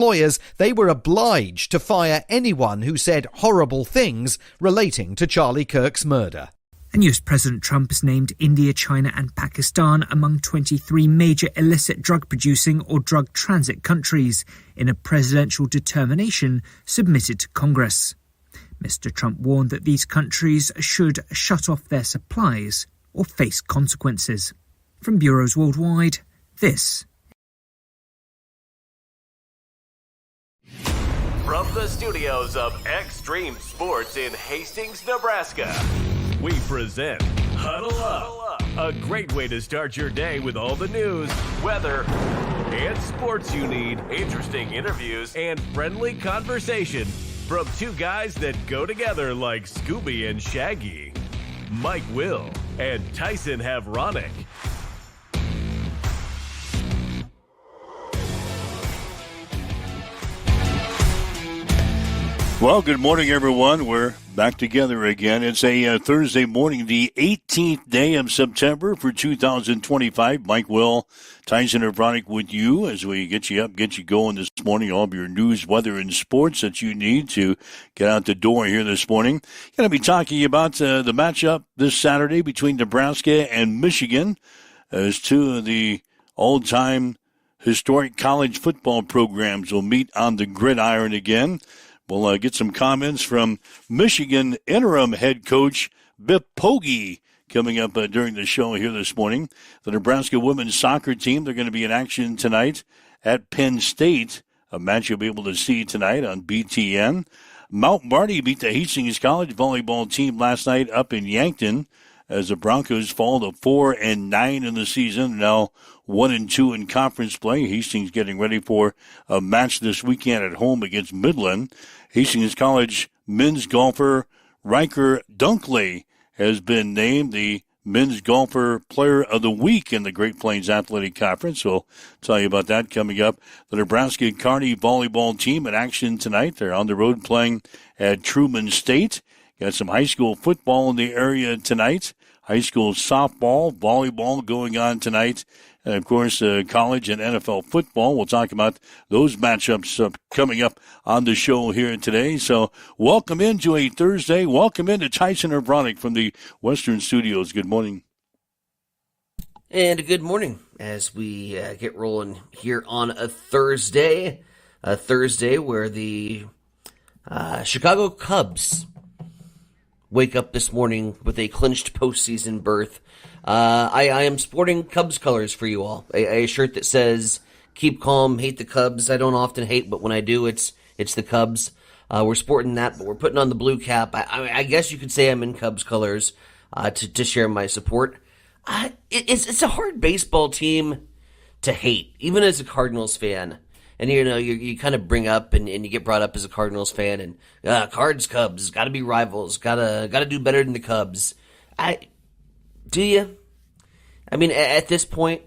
employers, they were obliged to fire anyone who said horrible things relating to Charlie Kirk's murder. And US President Trump has named India, China and Pakistan among 23 major illicit drug-producing or drug transit countries in a presidential determination submitted to Congress. Mr. Trump warned that these countries should shut off their supplies or face consequences. From bureaus worldwide, this. From the studios of Extreme Sports in Hastings, Nebraska, we present Huddle Up, a great way to start your day with all the news, weather, and sports you need, interesting interviews, and friendly conversation from two guys that go together like Scooby and Shaggy, Mike Will and Tyson Havronic. Well, good morning, everyone. We're back together again. It's a Thursday morning, the 18th day of September for 2025. Mike Will, Tyson Havronic with you as we get you up, get you going this morning. All of your news, weather, and sports that you need to get out the door here this morning. Going to be talking about the matchup this Saturday between Nebraska and Michigan as two of the all-time historic college football programs will meet on the gridiron again. We'll get some comments from Michigan interim head coach Biff Poggi coming up during the show here this morning. The Nebraska women's soccer team, they're going to be in action tonight at Penn State, a match you'll be able to see tonight on BTN. Mount Marty beat the Hastings College volleyball team last night up in Yankton as the Broncos fall to 4-9 in the season, now 1-2 in conference play. Hastings getting ready for a match this weekend at home against Midland. Hastings College men's golfer Riker Dunkley has been named the Men's Golfer Player of the Week in the Great Plains Athletic Conference. So I'll tell you about that coming up. The Nebraska Kearney volleyball team in action tonight. They're on the road playing at Truman State. Got some high school football in the area tonight. High school softball, volleyball going on tonight. And, of course, college and NFL football. We'll talk about those matchups coming up on the show here today. So welcome into a Thursday. Welcome into Tyson Havronic from the Western Studios. Good morning. And good morning as we get rolling here on a Thursday where the Chicago Cubs wake up this morning with a clinched postseason berth. I am sporting Cubs colors for you all. A shirt that says, keep calm, hate the Cubs. I don't often hate, but when I do, it's the Cubs. We're sporting that, but we're putting on the blue cap. I guess you could say I'm in Cubs colors to share my support. It's a hard baseball team to hate, even as a Cardinals fan. And, you know, you kind of bring up and you get brought up as a Cardinals fan and Cards, Cubs, got to be rivals, got to do better than the Cubs. Do you? I mean, at this point,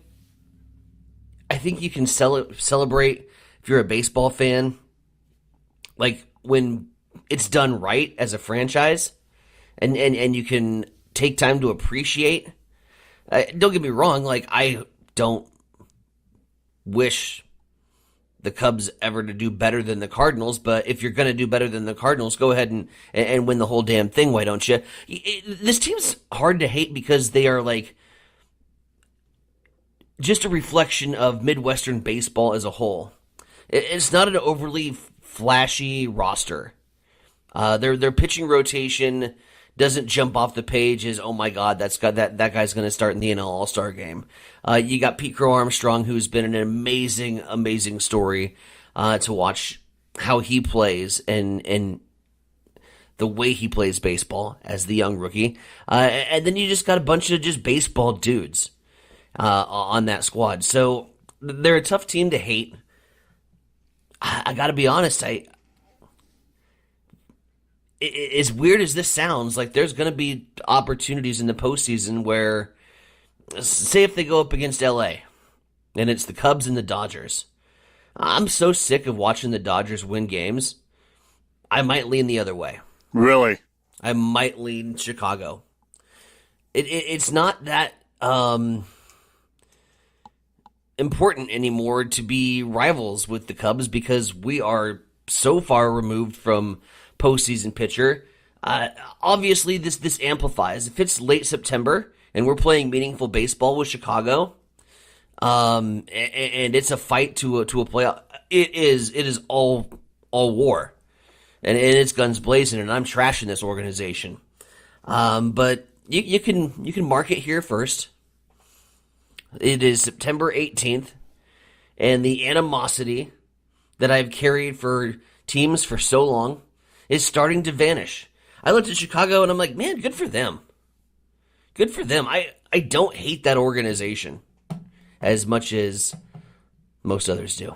I think you can celebrate if you're a baseball fan, like when it's done right as a franchise, and you can take time to appreciate. Don't get me wrong, like I don't wish the Cubs ever to do better than the Cardinals, but if you're going to do better than the Cardinals, go ahead and win the whole damn thing, why don't you? This team's hard to hate because they are like just a reflection of Midwestern baseball as a whole. It's not an overly flashy roster. Their pitching rotation doesn't jump off the page as, oh my God, that guy's going to start in the NL All-Star game. You got Pete Crow Armstrong, who's been an amazing story to watch how he plays and the way he plays baseball as the young rookie. And then you just got a bunch of just baseball dudes on that squad. So they're a tough team to hate. I got to be honest, as weird as this sounds, like there's going to be opportunities in the postseason where, say if they go up against LA, and it's the Cubs and the Dodgers. I'm so sick of watching the Dodgers win games, I might lean the other way. Really? I might lean Chicago. It's not that important anymore to be rivals with the Cubs because we are so far removed from postseason pitcher. Obviously, this amplifies. If it's late September and we're playing meaningful baseball with Chicago, and it's a fight to a playoff, it is all war, and it's guns blazing, and I'm trashing this organization. But you can mark it here first. It is September 18th, and the animosity that I've carried for teams for so long is starting to vanish. I looked at Chicago and I'm like, man, good for them. Good for them. I don't hate that organization as much as most others do.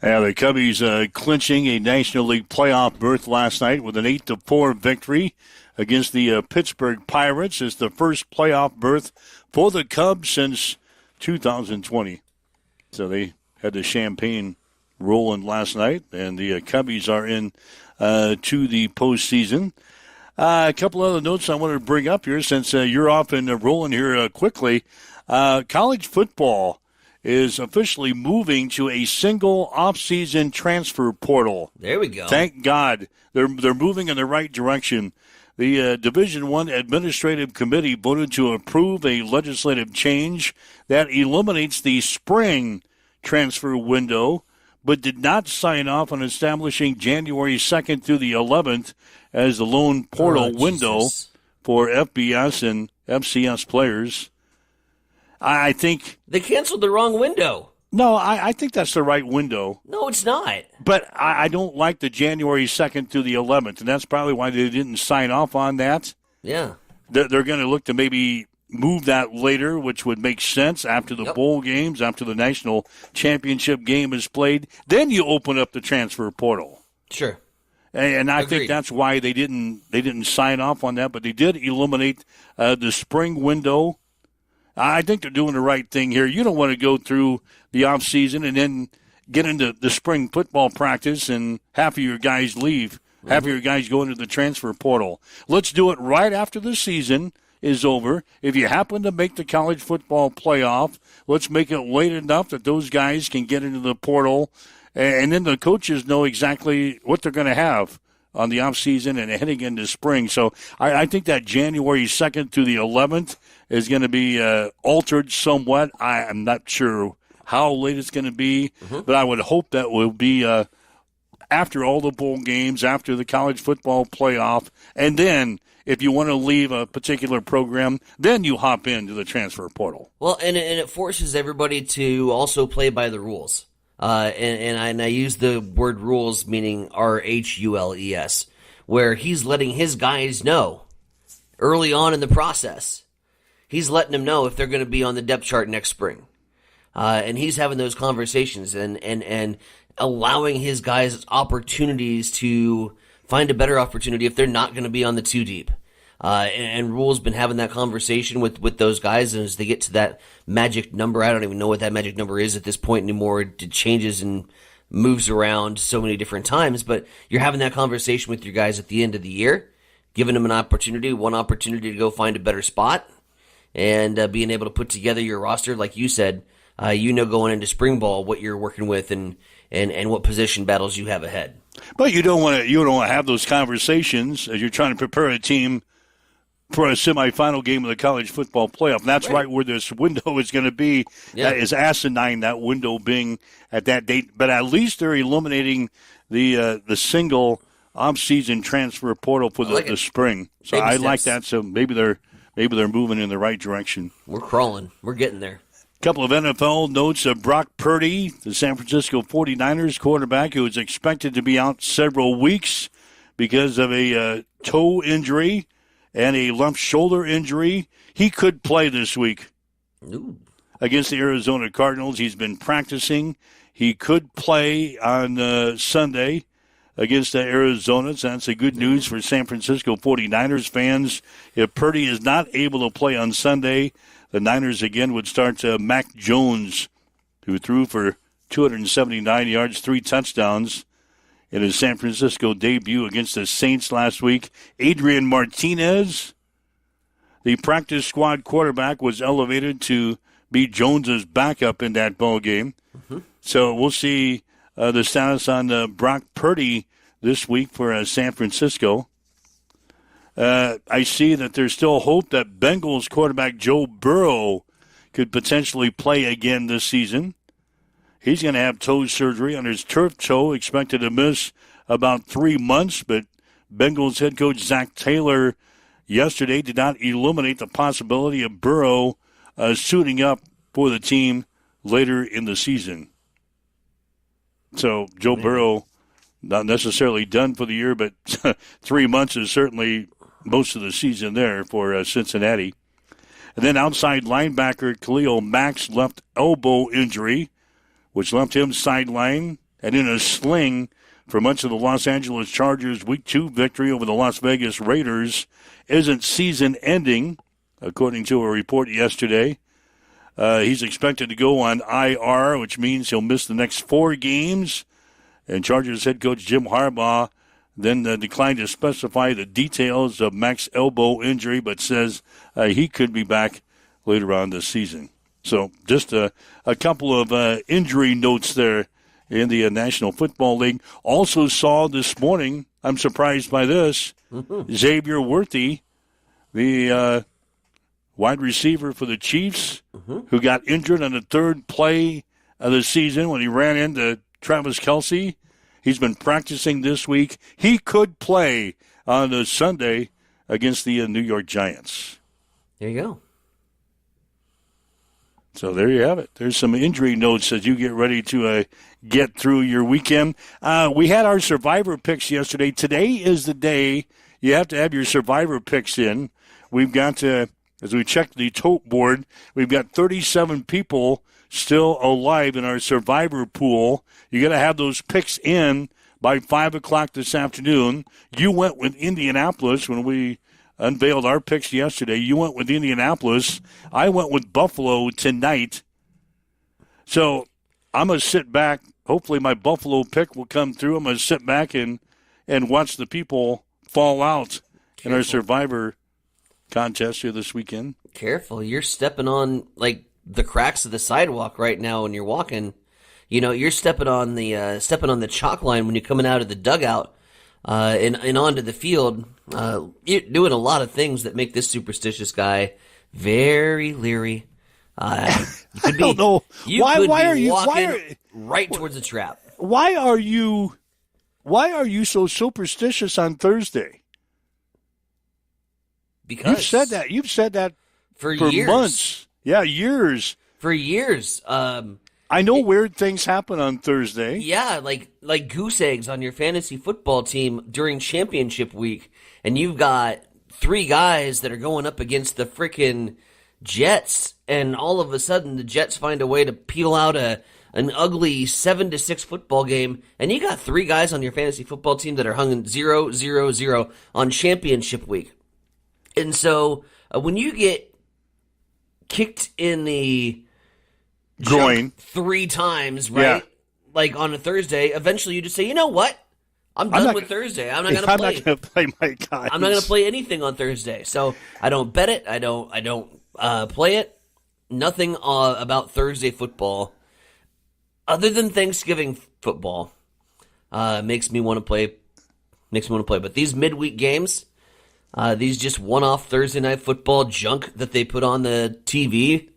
Yeah, the Cubbies clinching a National League playoff berth last night with an 8-4 victory against the Pittsburgh Pirates. It's the first playoff berth for the Cubs since 2020. So they had the champagne rolling last night, and the Cubbies are in to the postseason. A couple other notes I wanted to bring up here since you're off and rolling here quickly. College football is officially moving to a single off-season transfer portal. There we go. Thank God. They're moving in the right direction. The Division I Administrative Committee voted to approve a legislative change that eliminates the spring transfer window, but did not sign off on establishing January 2nd through the 11th as the lone portal window for FBS and FCS players. I think they canceled the wrong window. No, I think that's the right window. No, it's not. But I don't like the January 2nd through the 11th, and that's probably why they didn't sign off on that. Yeah. They're going to look to maybe move that later, which would make sense after the bowl games, after the national championship game is played. Then you open up the transfer portal. Sure. And I think that's why they didn't sign off on that, but they did eliminate the spring window. I think they're doing the right thing here. You don't want to go through the off season and then get into the spring football practice and half of your guys leave. Mm-hmm. Half of your guys go into the transfer portal. Let's do it right after the season is over. If you happen to make the college football playoff, let's make it late enough that those guys can get into the portal, and then the coaches know exactly what they're going to have on the off season and heading into spring. So I think that January 2nd through the 11th is going to be altered somewhat. I am not sure how late it's going to be, but I would hope that will be after all the bowl games, after the college football playoff, and then if you want to leave a particular program, then you hop into the transfer portal. Well, and it forces everybody to also play by the rules. And I use the word rules meaning RHULES, where he's letting his guys know early on in the process. He's letting them know if they're going to be on the depth chart next spring. And he's having those conversations and allowing his guys opportunities to find a better opportunity if they're not going to be on the two deep. And Rule's been having that conversation with those guys, and as they get to that magic number, I don't even know what that magic number is at this point anymore. It changes and moves around so many different times, but you're having that conversation with your guys at the end of the year, giving them one opportunity to go find a better spot, and being able to put together your roster, like you said, going into spring ball what you're working with and what position battles you have ahead. But you don't want to have those conversations as you're trying to prepare a team for a semifinal game of the college football playoff. And that's right where this window is going to be. Yeah. That is asinine, that window being at that date. But at least they're eliminating the single off-season transfer portal for the spring. So I like that. So maybe they're moving in the right direction. We're crawling. We're getting there. Couple of NFL notes. Brock Purdy, the San Francisco 49ers quarterback, who is expected to be out several weeks because of a toe injury and a left shoulder injury. He could play this week. Ooh. Against the Arizona Cardinals. He's been practicing. He could play on Sunday against Arizona. So that's a good news for San Francisco 49ers fans. If Purdy is not able to play on Sunday, the Niners again would start Mac Jones, who threw for 279 yards, 3 touchdowns in his San Francisco debut against the Saints last week. Adrian Martinez, the practice squad quarterback, was elevated to be Jones's backup in that ball game. Mm-hmm. So we'll see the status on Brock Purdy this week for San Francisco. I see that there's still hope that Bengals quarterback Joe Burrow could potentially play again this season. He's going to have toe surgery on his turf toe, expected to miss about 3 months, but Bengals head coach Zach Taylor yesterday did not eliminate the possibility of Burrow suiting up for the team later in the season. So Joe Burrow, not necessarily done for the year, but 3 months is certainly most of the season there for Cincinnati. And then outside linebacker Khalil Mack's left elbow injury, which left him sidelined and in a sling for much of the Los Angeles Chargers' Week 2 victory over the Las Vegas Raiders, isn't season-ending, according to a report yesterday. He's expected to go on IR, which means he'll miss the next 4 games. And Chargers head coach Jim Harbaugh then declined to specify the details of Mack's elbow injury, but says he could be back later on this season. So just a couple of injury notes there in the National Football League. Also saw this morning, I'm surprised by this, Xavier Worthy, the wide receiver for the Chiefs, who got injured on the third play of the season when he ran into Travis Kelce. He's been practicing this week. He could play on a Sunday against the New York Giants. There you go. So there you have it. There's some injury notes as you get ready to get through your weekend. We had our Survivor picks yesterday. Today is the day you have to have your Survivor picks in. We've got to, as we check the tote board, we've got 37 people still alive in our Survivor pool. You got to have those picks in by 5 o'clock this afternoon. You went with Indianapolis when we unveiled our picks yesterday. You went with Indianapolis. I went with Buffalo tonight. So I'm going to sit back. Hopefully my Buffalo pick will come through. I'm going to sit back and watch the people fall out in our Survivor contest here this weekend. Careful. You're stepping on, like, the cracks of the sidewalk right now when you're walking. You know, you're stepping on the chalk line when you're coming out of the dugout and onto the field. You're doing a lot of things that make this superstitious guy very leery. You could be, I don't know. Why are you walking right towards a trap? Why are you so superstitious on Thursday? Because you've said that for years. Months. Yeah, years. For years. I know weird things happen on Thursday. Yeah, like goose eggs on your fantasy football team during championship week, and you've got 3 guys that are going up against the frickin' Jets, and all of a sudden the Jets find a way to peel out an ugly 7-6 football game, and you got 3 guys on your fantasy football team that are hung in 0-0-0 on championship week. And so when you get kicked in the groin 3 times, right? Yeah. Like on a Thursday, eventually you just say, you know what? I'm done with Thursday. I'm not going to play. I'm not going to play my guys. I'm not going to play anything on Thursday. So I don't bet it. I don't play it. Nothing about Thursday football other than Thanksgiving football makes me want to play. But these midweek games, these just one-off Thursday night football junk that they put on the TV.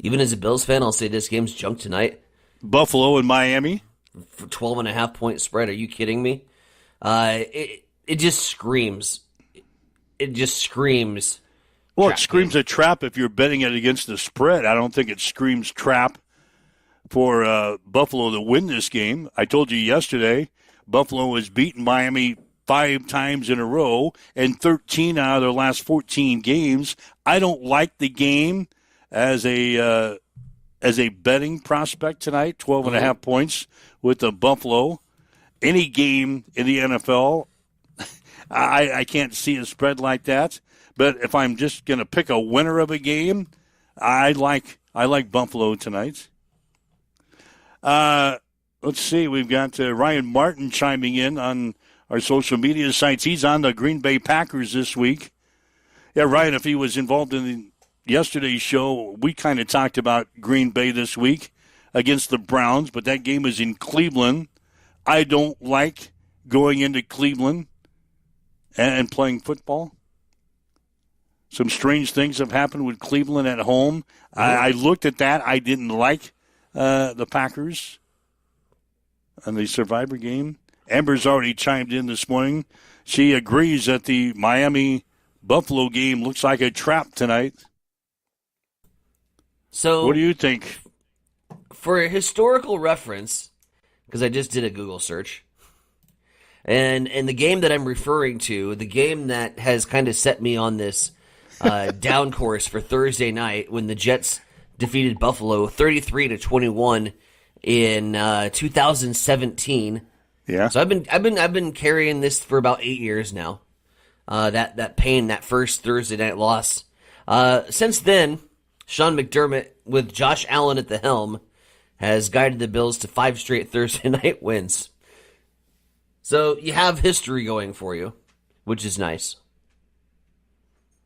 Even as a Bills fan, I'll say this game's junk tonight. Buffalo and Miami. For 12.5-point spread. Are you kidding me? It just screams. It just screams. Well, it screams a trap if you're betting it against the spread. I don't think it screams trap for Buffalo to win this game. I told you yesterday, Buffalo has beaten Miami 5 times in a row and 13 out of their last 14 games. I don't like the game as a betting prospect tonight, 12.5 points with the Buffalo. Any game in the NFL, I can't see a spread like that. But if I'm just going to pick a winner of a game, I like Buffalo tonight. Let's see. We've got Ryan Martin chiming in on our social media sites. He's on the Green Bay Packers this week. Yeah, Ryan, if he was involved in yesterday's show, we kind of talked about Green Bay this week against the Browns, but that game is in Cleveland. I don't like going into Cleveland and playing football. Some strange things have happened with Cleveland at home. I looked at that. I didn't like the Packers on the Survivor game. Amber's already chimed in this morning. She agrees that the Miami-Buffalo game looks like a trap tonight. So, what do you think? For a historical reference, because I just did a Google search, and the game that I'm referring to, the game that has kind of set me on this down course for Thursday night when the Jets defeated Buffalo 33-21 in 2017. Yeah. So I've been carrying this for about 8 years now. That pain, that first Thursday night loss. Since then, Sean McDermott with Josh Allen at the helm has guided the Bills to 5 straight Thursday night wins. So you have history going for you, which is nice.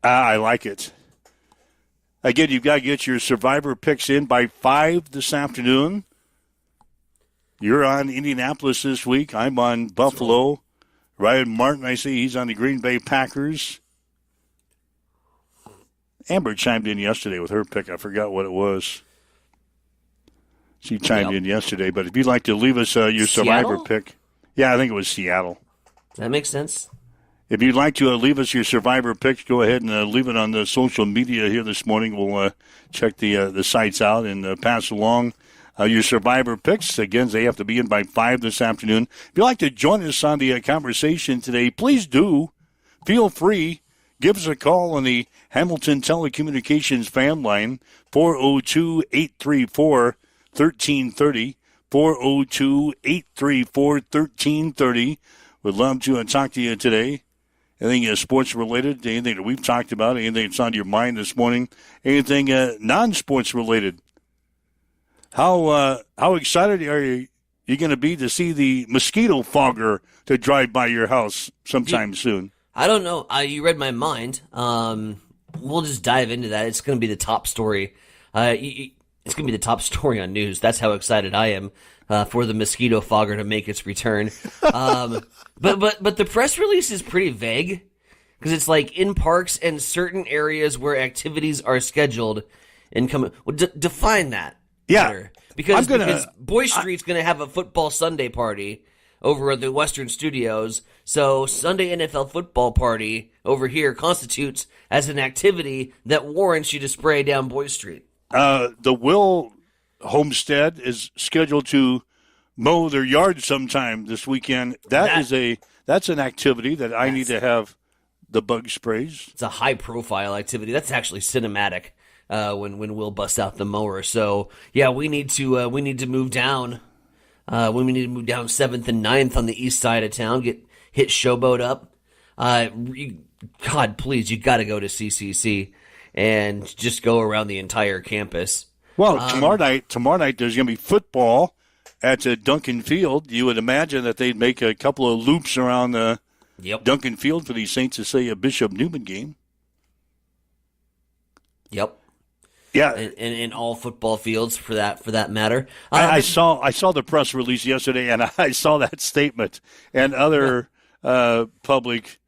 I like it. Again, you've got to get your Survivor picks in by 5 this afternoon. You're on Indianapolis this week. I'm on Buffalo. Ryan Martin, I see he's on the Green Bay Packers. Amber chimed in yesterday with her pick. I forgot what it was. She chimed in yesterday. But if you'd like to leave us your Survivor pick. Yeah, I think it was Seattle. Does that make sense? If you'd like to leave us your Survivor picks, go ahead and leave it on the social media here this morning. We'll check the sites out and pass along your Survivor picks. Again, they have to be in by 5 this afternoon. If you'd like to join us on the conversation today, please do. Feel free. Give us a call on the Hamilton Telecommunications fan line, 402-834-1330, 402-834-1330. Would love to talk to you today. Anything sports-related, anything that we've talked about, anything that's on your mind this morning, anything non-sports related. How excited are you going to be to see the mosquito fogger to drive by your house sometime soon? I don't know. You read my mind. We'll just dive into that. It's going to be the top story. It's going to be the top story on news. That's how excited I am for the mosquito fogger to make its return. But the press release is pretty vague because it's like in parks and certain areas where activities are scheduled and coming. Well, define that. Yeah, better. Because Boy Street's going to have a football Sunday party over at the Western Studios. So Sunday NFL football party over here constitutes as an activity that warrants you to spray down Boy Street. The Will Homestead is scheduled to mow their yard sometime this weekend. That's an activity that I need to have the bug sprays. It's a high profile activity. That's actually cinematic. When Will busts out the mower. So yeah, we need to move down. We need to move down 7th and 9th on the east side of town. Hit Showboat up. God, please, you got to go to CCC and just go around the entire campus. Well, tomorrow night there's going to be football at Duncan Field. You would imagine that they'd make a couple of loops around Duncan Field for the Saints to say a Bishop Newman game. Yep. Yeah, and in all football fields for that matter. I saw the press release yesterday, and I saw that statement and other public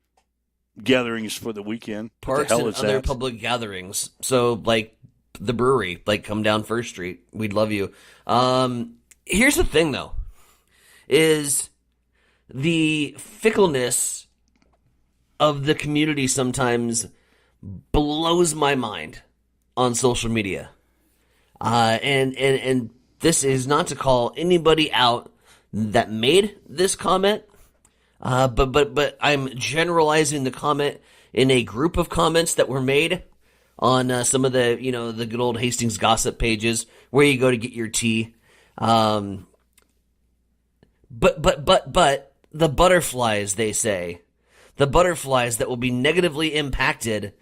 gatherings for the weekend. Parks and other public gatherings. So, like the brewery, like come down First Street. We'd love you. Here's the thing, though, is the fickleness of the community sometimes blows my mind on social media. And this is not to call anybody out that made this comment, but I'm generalizing the comment in a group of comments that were made on some of the the good old Hastings gossip pages where you go to get your tea. But the butterflies, they say, the butterflies that will be negatively impacted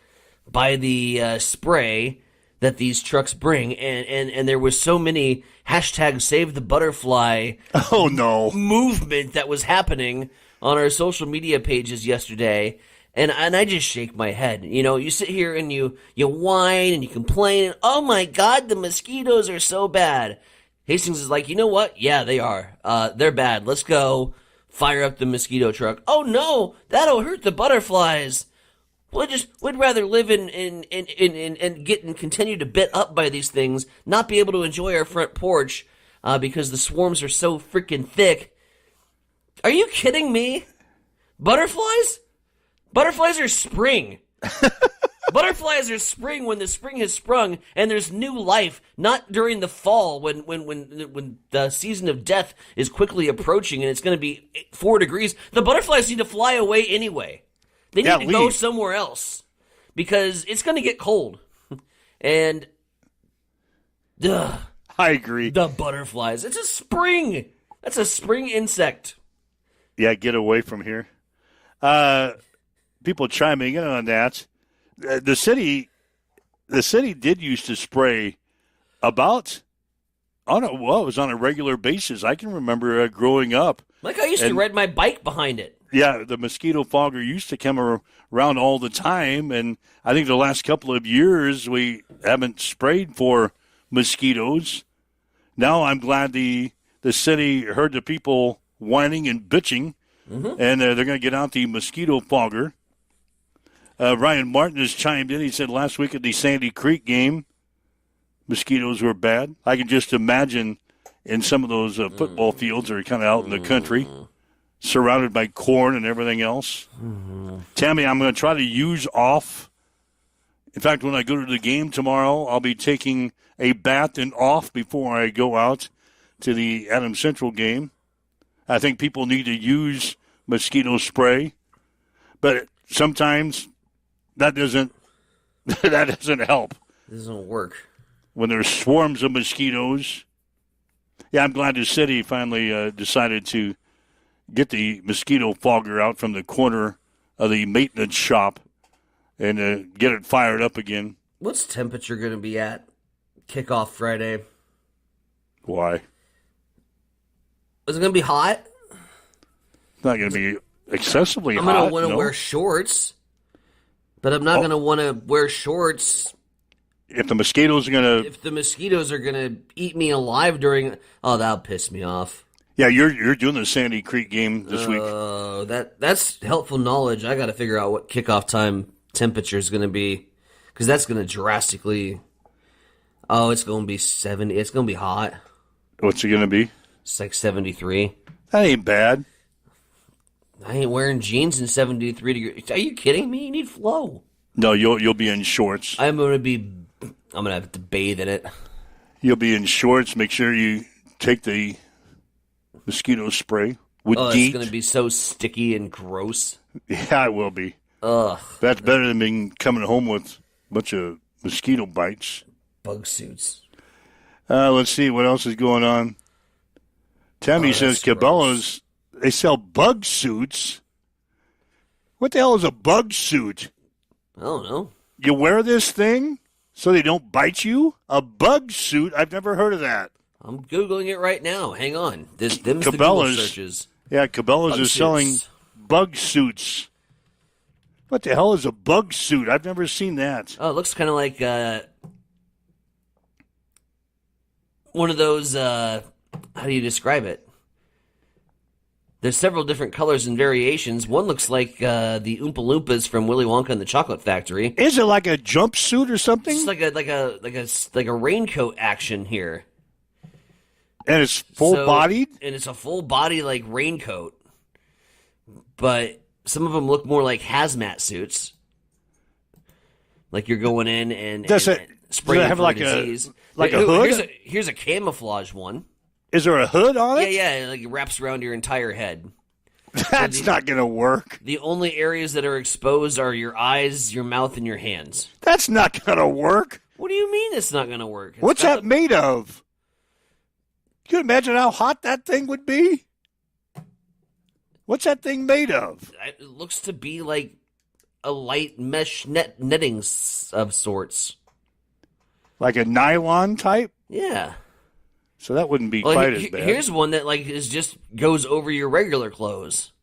by the spray that these trucks bring, and there was so many hashtag save the butterfly movement that was happening on our social media pages yesterday, And I just shake my head. You know, you sit here and you whine and you complain. And, oh my God, the mosquitoes are so bad. Hastings is like, you know what? Yeah, they are. They're bad. Let's go fire up the mosquito truck. Oh no, that'll hurt the butterflies. We'd rather live in get and continue to bit up by these things, not be able to enjoy our front porch, because the swarms are so freaking thick. Are you kidding me? Butterflies? Butterflies are spring. Butterflies are spring when the spring has sprung and there's new life, not during the fall when the season of death is quickly approaching and it's going to be 4 degrees. The butterflies need to fly away anyway. They need to go somewhere else because it's going to get cold. And I agree. The butterflies. It's a spring. That's a spring insect. Yeah, get away from here. People chiming in on that. The city did used to spray it was on a regular basis. I can remember growing up. Like I used to ride my bike behind it. Yeah, the mosquito fogger used to come around all the time, and I think the last couple of years we haven't sprayed for mosquitoes. Now I'm glad the city heard the people whining and bitching, and they're going to get out the mosquito fogger. Ryan Martin has chimed in. He said last week at the Sandy Creek game, mosquitoes were bad. I can just imagine in some of those football fields that are kind of out in the country, surrounded by corn and everything else. Tammy, I'm going to try to use off. In fact, when I go to the game tomorrow, I'll be taking a bath and off before I go out to the Adams Central game. I think people need to use mosquito spray, but sometimes that doesn't help. It doesn't work. When there's swarms of mosquitoes. Yeah, I'm glad the city finally decided to get the mosquito fogger out from the corner of the maintenance shop and get it fired up again. What's temperature going to be at kickoff Friday? Why? Is it going to be hot? It's not going to be excessively hot. I'm going to want to wear shorts, but I'm not going to want to wear shorts. If the mosquitoes are going to eat me alive during, that'll piss me off. Yeah, you're doing the Sandy Creek game this week. That's helpful knowledge. I got to figure out what kickoff time temperature is going to be, because that's going to drastically. Oh, it's going to be 70. It's going to be hot. What's it going to be? It's like 73. That ain't bad. I ain't wearing jeans in 73 degrees. Are you kidding me? You need flow. No, you'll be in shorts. I'm going to have to bathe in it. You'll be in shorts. Make sure you take the mosquito spray with DEET. It's going to be so sticky and gross. Yeah, it will be. Ugh. That's better than coming home with a bunch of mosquito bites. Bug suits. Let's see what else is going on. Tammy says Cabela's, they sell bug suits. What the hell is a bug suit? I don't know. You wear this thing so they don't bite you? A bug suit? I've never heard of that. I'm Googling it right now. Hang on. Them's the Google searches. Yeah, Cabela's is selling bug suits. What the hell is a bug suit? I've never seen that. Oh, it looks kind of like one of those, how do you describe it? There's several different colors and variations. One looks like the Oompa Loompas from Willy Wonka and the Chocolate Factory. Is it like a jumpsuit or something? It's like a raincoat action here. And it's full-bodied? And it's a full-body, like, raincoat. But some of them look more like hazmat suits. Like you're going in and spraying have for like disease. a hood? Here's a camouflage one. Is there a hood on it? Yeah, like it wraps around your entire head. That's not going to work. The only areas that are exposed are your eyes, your mouth, and your hands. That's not going to work. What do you mean it's not going to work? What's that made of? Can you imagine how hot that thing would be? What's that thing made of? It looks to be like a light mesh netting of sorts. Like a nylon type? Yeah. So that wouldn't be quite as bad. Here's one that goes over your regular clothes.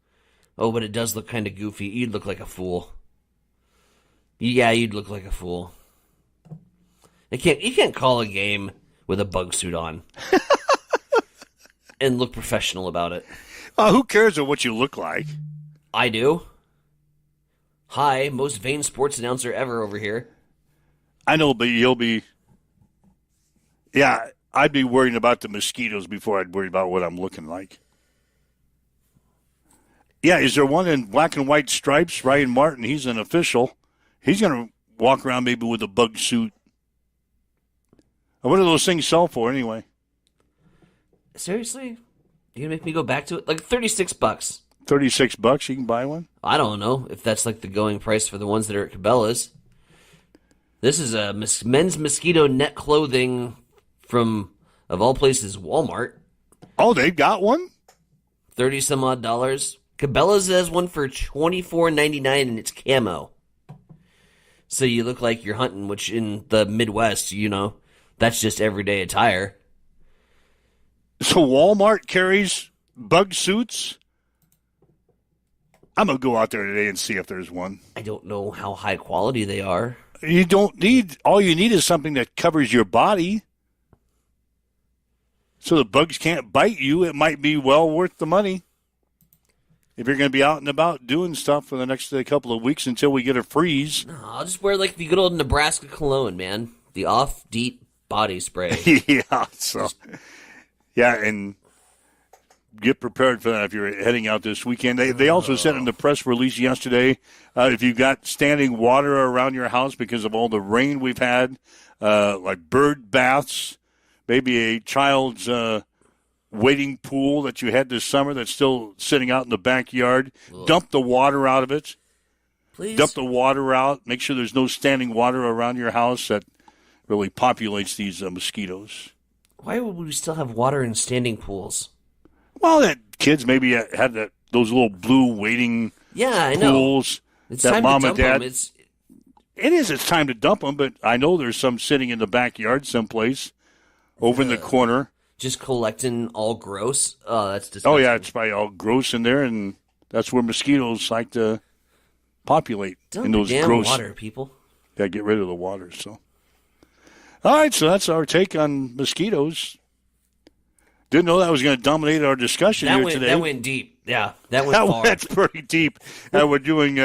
Oh, but it does look kind of goofy. You'd look like a fool. Yeah, you'd look like a fool. You can't call a game with a bug suit on and look professional about it. Who cares what you look like? I do. Hi, most vain sports announcer ever over here. I know, but you'll be... Yeah, I'd be worrying about the mosquitoes before I'd worry about what I'm looking like. Yeah, is there one in black and white stripes? Ryan Martin, he's an official. He's going to walk around maybe with a bug suit. What do those things sell for anyway? Seriously? You gonna make me go back to it? Like $36. $36, you can buy one? I don't know if that's like the going price for the ones that are at Cabela's. This is a men's mosquito net clothing from, of all places, Walmart. Oh, they've got one? 30 some odd dollars. Cabela's has one for $24.99 and it's camo. So you look like you're hunting, which in the Midwest, that's just everyday attire. So Walmart carries bug suits? I'm going to go out there today and see if there's one. I don't know how high quality they are. All you need is something that covers your body. So the bugs can't bite you. It might be well worth the money. If you're going to be out and about doing stuff for the next couple of weeks until we get a freeze. No, I'll just wear like the good old Nebraska cologne, man. The off-deep body spray. And get prepared for that if you're heading out this weekend. They also said in the press release yesterday, if you've got standing water around your house because of all the rain we've had, like bird baths, maybe a child's wading pool that you had this summer that's still sitting out in the backyard, dump the water out of it. Please. Dump the water out. Make sure there's no standing water around your house that really populates these mosquitoes. Why would we still have water in standing pools? Well, that kids maybe had those little blue wading pools. It's that time mom to and dump dad. them. It's time to dump them, but I know there's some sitting in the backyard someplace over in the corner. Just collecting all gross. Oh, that's disgusting. Oh, yeah, it's probably all gross in there, and that's where mosquitoes like to populate. Dump in those damn gross water, people. Yeah, get rid of the water. So, all right, so that's our take on mosquitoes. Didn't know that was going to dominate our discussion today. That went deep. Yeah, that went far. That's pretty deep. We're doing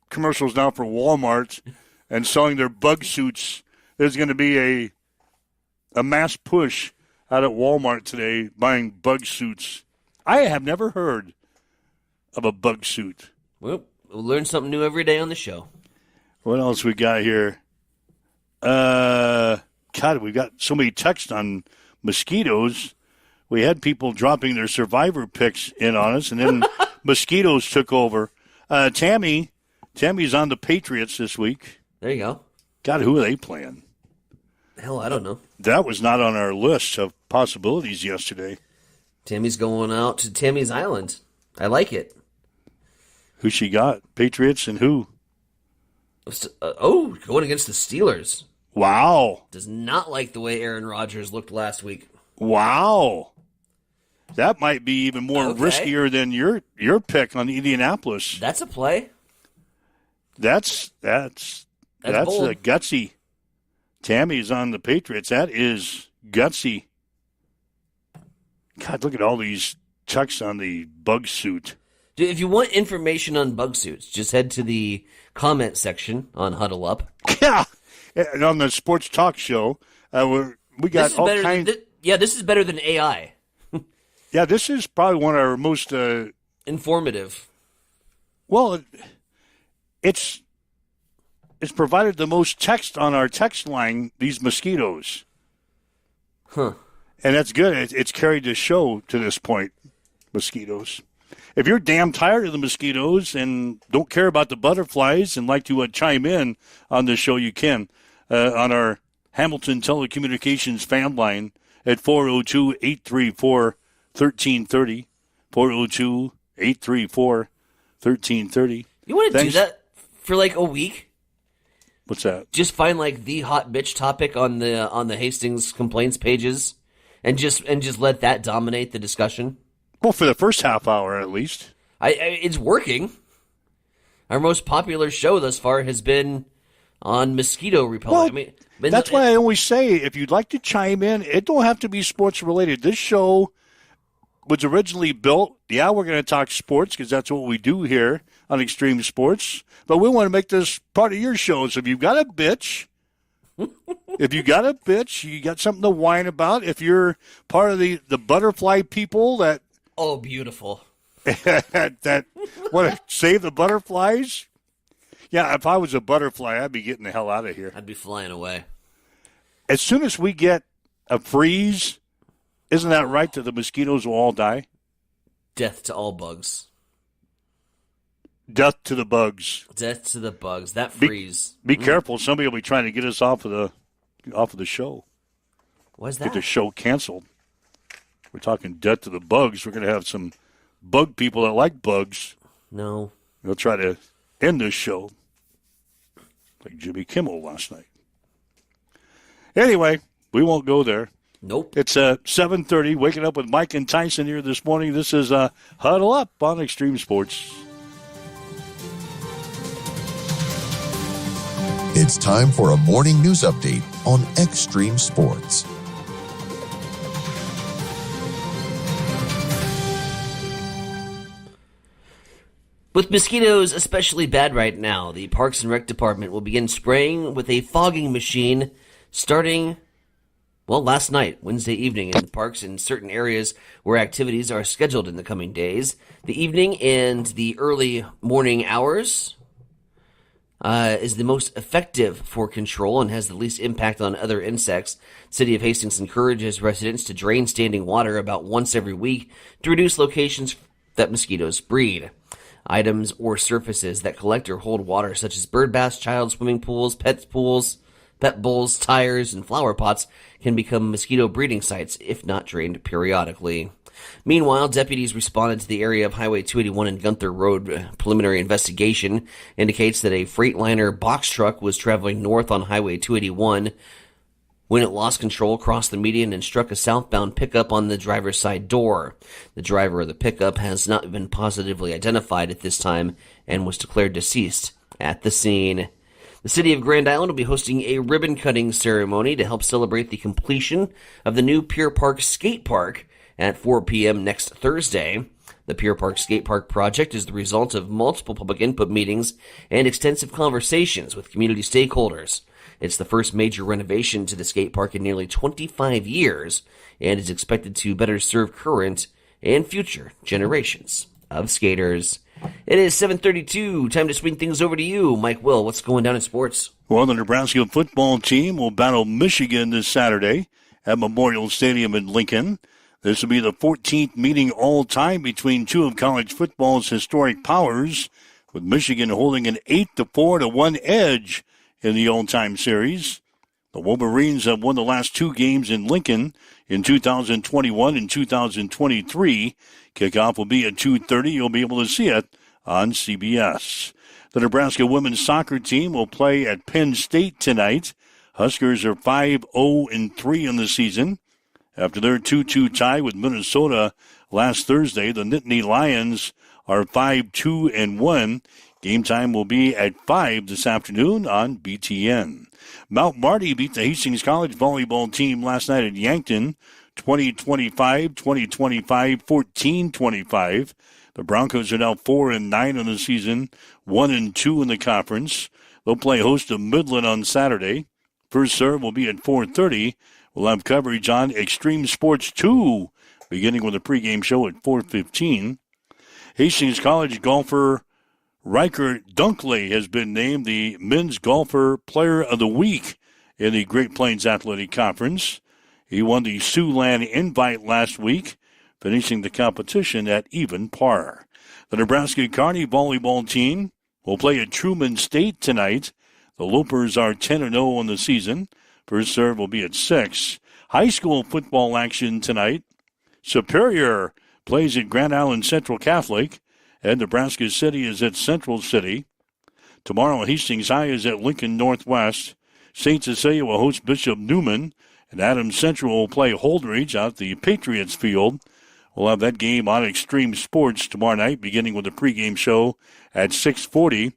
commercials now for Walmart and selling their bug suits. There's going to be a mass push out at Walmart today buying bug suits. I have never heard of a bug suit. Well, we'll learn something new every day on the show. What else we got here? God, we got so many texts on mosquitoes. We had people dropping their survivor picks in on us, and then mosquitoes took over. Tammy's on the Patriots this week. There you go. God, who are they playing? Hell, I don't know. That was not on our list of possibilities yesterday. Tammy's going out to Tammy's Island. I like it. Who she got? Patriots and who? Going against the Steelers. Wow. Does not like the way Aaron Rodgers looked last week. Wow. That might be even more riskier than your pick on Indianapolis. That's a play. That's bold. Gutsy. Tammy's on the Patriots. That is gutsy. God, look at all these checks on the bug suit. Dude, if you want information on bug suits, just head to the comment section on Huddle Up. Yeah, and on the sports talk show, we got all kinds. This is better than AI. Yeah, this is probably one of our most informative. Well, it's provided the most text on our text line, these mosquitoes. Huh. And that's good. It's carried the show to this point, mosquitoes. If you're damn tired of the mosquitoes and don't care about the butterflies and like to chime in on this show, you can on our Hamilton Telecommunications fan line at 402-834-1330, 402-834-1330. You want to do that for like a week? What's that? Just find like the hot bitch topic on the Hastings complaints pages, and just let that dominate the discussion. Well, for the first half hour at least. It's working. Our most popular show thus far has been on mosquito repellent. Well, that's why I always say, if you'd like to chime in, it don't have to be sports related. This show was originally built, we're going to talk sports because that's what we do here on Extreme Sports, but we want to make this part of your show. So if you've got a bitch, you got something to whine about, if you're part of the butterfly people that... Oh, beautiful. that want to save the butterflies? Yeah, if I was a butterfly, I'd be getting the hell out of here. I'd be flying away. As soon as we get a freeze, isn't that right that the mosquitoes will all die? Death to all bugs. Death to the bugs. Death to the bugs. That freeze. Be careful. Somebody will be trying to get us off of the show. What's that? Get the show canceled. We're talking death to the bugs. We're going to have some bug people that like bugs. No. They'll try to end this show like Jimmy Kimmel last night. Anyway, we won't go there. Nope. It's 7:30. Waking up with Mike and Tyson here this morning. This is Huddle Up on Extreme Sports. It's time for a morning news update on Extreme Sports. With mosquitoes especially bad right now, the Parks and Rec Department will begin spraying with a fogging machine starting, last night, Wednesday evening, in parks in certain areas where activities are scheduled in the coming days. The evening and the early morning hours is the most effective for control and has the least impact on other insects. City of Hastings encourages residents to drain standing water about once every week to reduce locations that mosquitoes breed. Items or surfaces that collect or hold water, such as bird baths, child swimming pools, pet bowls, tires, and flower pots, can become mosquito breeding sites if not drained periodically. Meanwhile, deputies responded to the area of Highway 281 and Gunther Road. Preliminary investigation indicates that a Freightliner box truck was traveling north on Highway 281 when it lost control, crossed the median, and struck a southbound pickup on the driver's side door. The driver of the pickup has not been positively identified at this time and was declared deceased at the scene. The city of Grand Island will be hosting a ribbon-cutting ceremony to help celebrate the completion of the new Pier Park Skate Park at 4 p.m. next Thursday. The Pier Park Skate Park project is the result of multiple public input meetings and extensive conversations with community stakeholders. It's the first major renovation to the skate park in nearly 25 years and is expected to better serve current and future generations of skaters. It is 7:32. Time to swing things over to you, Mike Will. What's going down in sports? Well, the Nebraska football team will battle Michigan this Saturday at Memorial Stadium in Lincoln. This will be the 14th meeting all-time between two of college football's historic powers, with Michigan holding an 8-4-1 edge in the all-time series. The Wolverines have won the last two games in Lincoln in 2021 and 2023. Kickoff will be at 2:30. You'll be able to see it on CBS. The Nebraska women's soccer team will play at Penn State tonight. Huskers are 5-0-3 in the season. After their 2-2 tie with Minnesota last Thursday, the Nittany Lions are 5-2-1. Game time will be at 5 this afternoon on BTN. Mount Marty beat the Hastings College volleyball team last night at Yankton, 20-25, 20-25, 14-25. The Broncos are now 4-9 in the season, 1-2 in the conference. They'll play host to Midland on Saturday. First serve will be at 4:30. We'll have coverage on Extreme Sports 2, beginning with a pregame show at 4:15. Hastings College golfer Riker Dunkley has been named the Men's Golfer Player of the Week in the Great Plains Athletic Conference. He won the Siouxland Invite last week, finishing the competition at even par. The Nebraska Kearney volleyball team will play at Truman State tonight. The Lopers are 10-0 on the season. First serve will be at 6. High school football action tonight. Superior plays at Grand Island Central Catholic, and Nebraska City is at Central City. Tomorrow, Hastings High is at Lincoln Northwest. St. Cecilia will host Bishop Newman, and Adams Central will play Holdridge out the Patriots Field. We'll have that game on Extreme Sports tomorrow night, beginning with a pregame show at 6:40.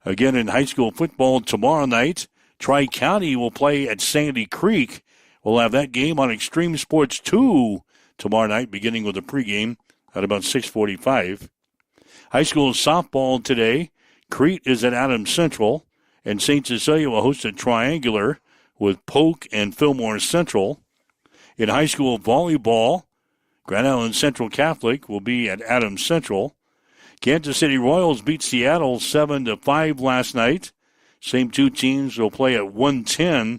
Again, in high school football tomorrow night, Tri-County will play at Sandy Creek. We'll have that game on Extreme Sports 2 tomorrow night, beginning with a pregame at about 6:45. High school softball today. Crete is at Adams Central, and St. Cecilia will host a triangular with Polk and Fillmore Central. In high school volleyball, Grand Island Central Catholic will be at Adams Central. Kansas City Royals beat Seattle 7-5 last night. Same two teams will play at 1:10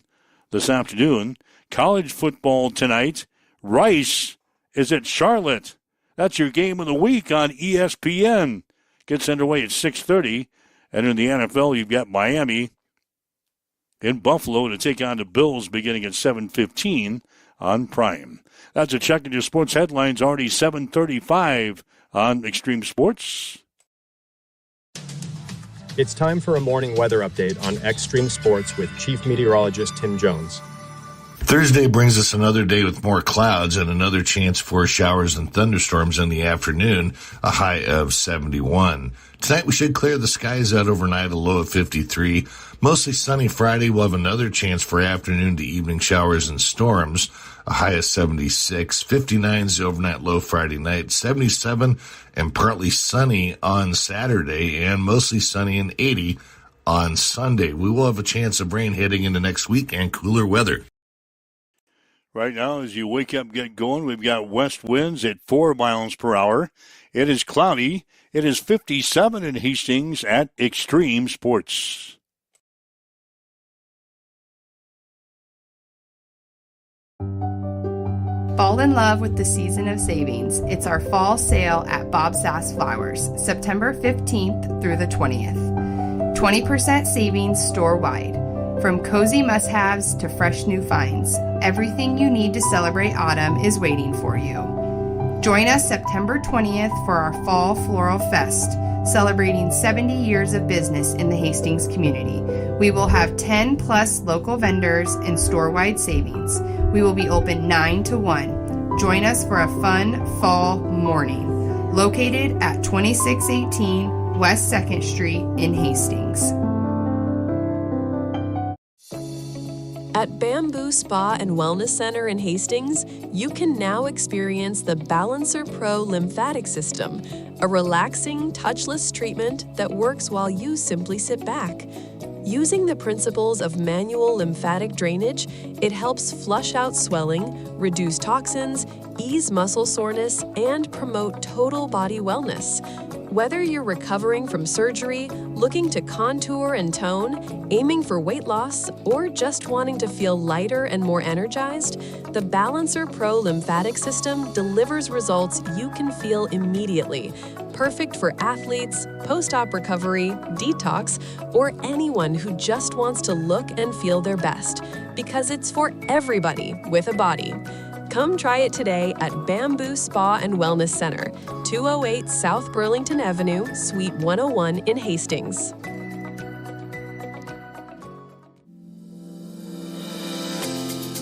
this afternoon. College football tonight. Rice is at Charlotte. That's your game of the week on ESPN. Gets underway at 6:30. And in the NFL, you've got Miami in Buffalo to take on the Bills beginning at 7:15 on Prime. That's a check in your sports headlines, already 7:35 on Extreme Sports. It's time for a morning weather update on Extreme Sports with Chief Meteorologist Tim Jones. Thursday brings us another day with more clouds and another chance for showers and thunderstorms in the afternoon, a high of 71. Tonight we should clear the skies out overnight, a low of 53. Mostly sunny Friday. We'll have another chance for afternoon to evening showers and storms, a high of 76. 59 is the overnight low Friday night, 77 and partly sunny on Saturday, and mostly sunny and 80 on Sunday. We will have a chance of rain heading into next week and cooler weather. Right now, as you wake up, get going, we've got west winds at 4 miles per hour. It is cloudy. It is 57 in Hastings at Extreme Sports. Fall in love with the season of savings. It's our fall sale at Bob Sass Flowers, September 15th through the 20th. 20% savings store-wide. From cozy must-haves to fresh new finds, everything you need to celebrate autumn is waiting for you. Join us September 20th for our Fall Floral Fest, celebrating 70 years of business in the Hastings community. We will have 10+ local vendors and store-wide savings. We will be open 9 to 1. Join us for a fun fall morning. Located at 2618 West 2nd Street in Hastings. At Bamboo Spa and Wellness Center in Hastings, you can now experience the Balancer Pro lymphatic system, a relaxing, touchless treatment that works while you simply sit back. Using the principles of manual lymphatic drainage, it helps flush out swelling, reduce toxins, ease muscle soreness, and promote total body wellness. Whether you're recovering from surgery, looking to contour and tone, aiming for weight loss, or just wanting to feel lighter and more energized, the Balancer Pro lymphatic system delivers results you can feel immediately. Perfect for athletes, post-op recovery, detox, or anyone who just wants to look and feel their best, because it's for everybody with a body. Come try it today at Bamboo Spa and Wellness Center, 208 South Burlington Avenue, Suite 101 in Hastings.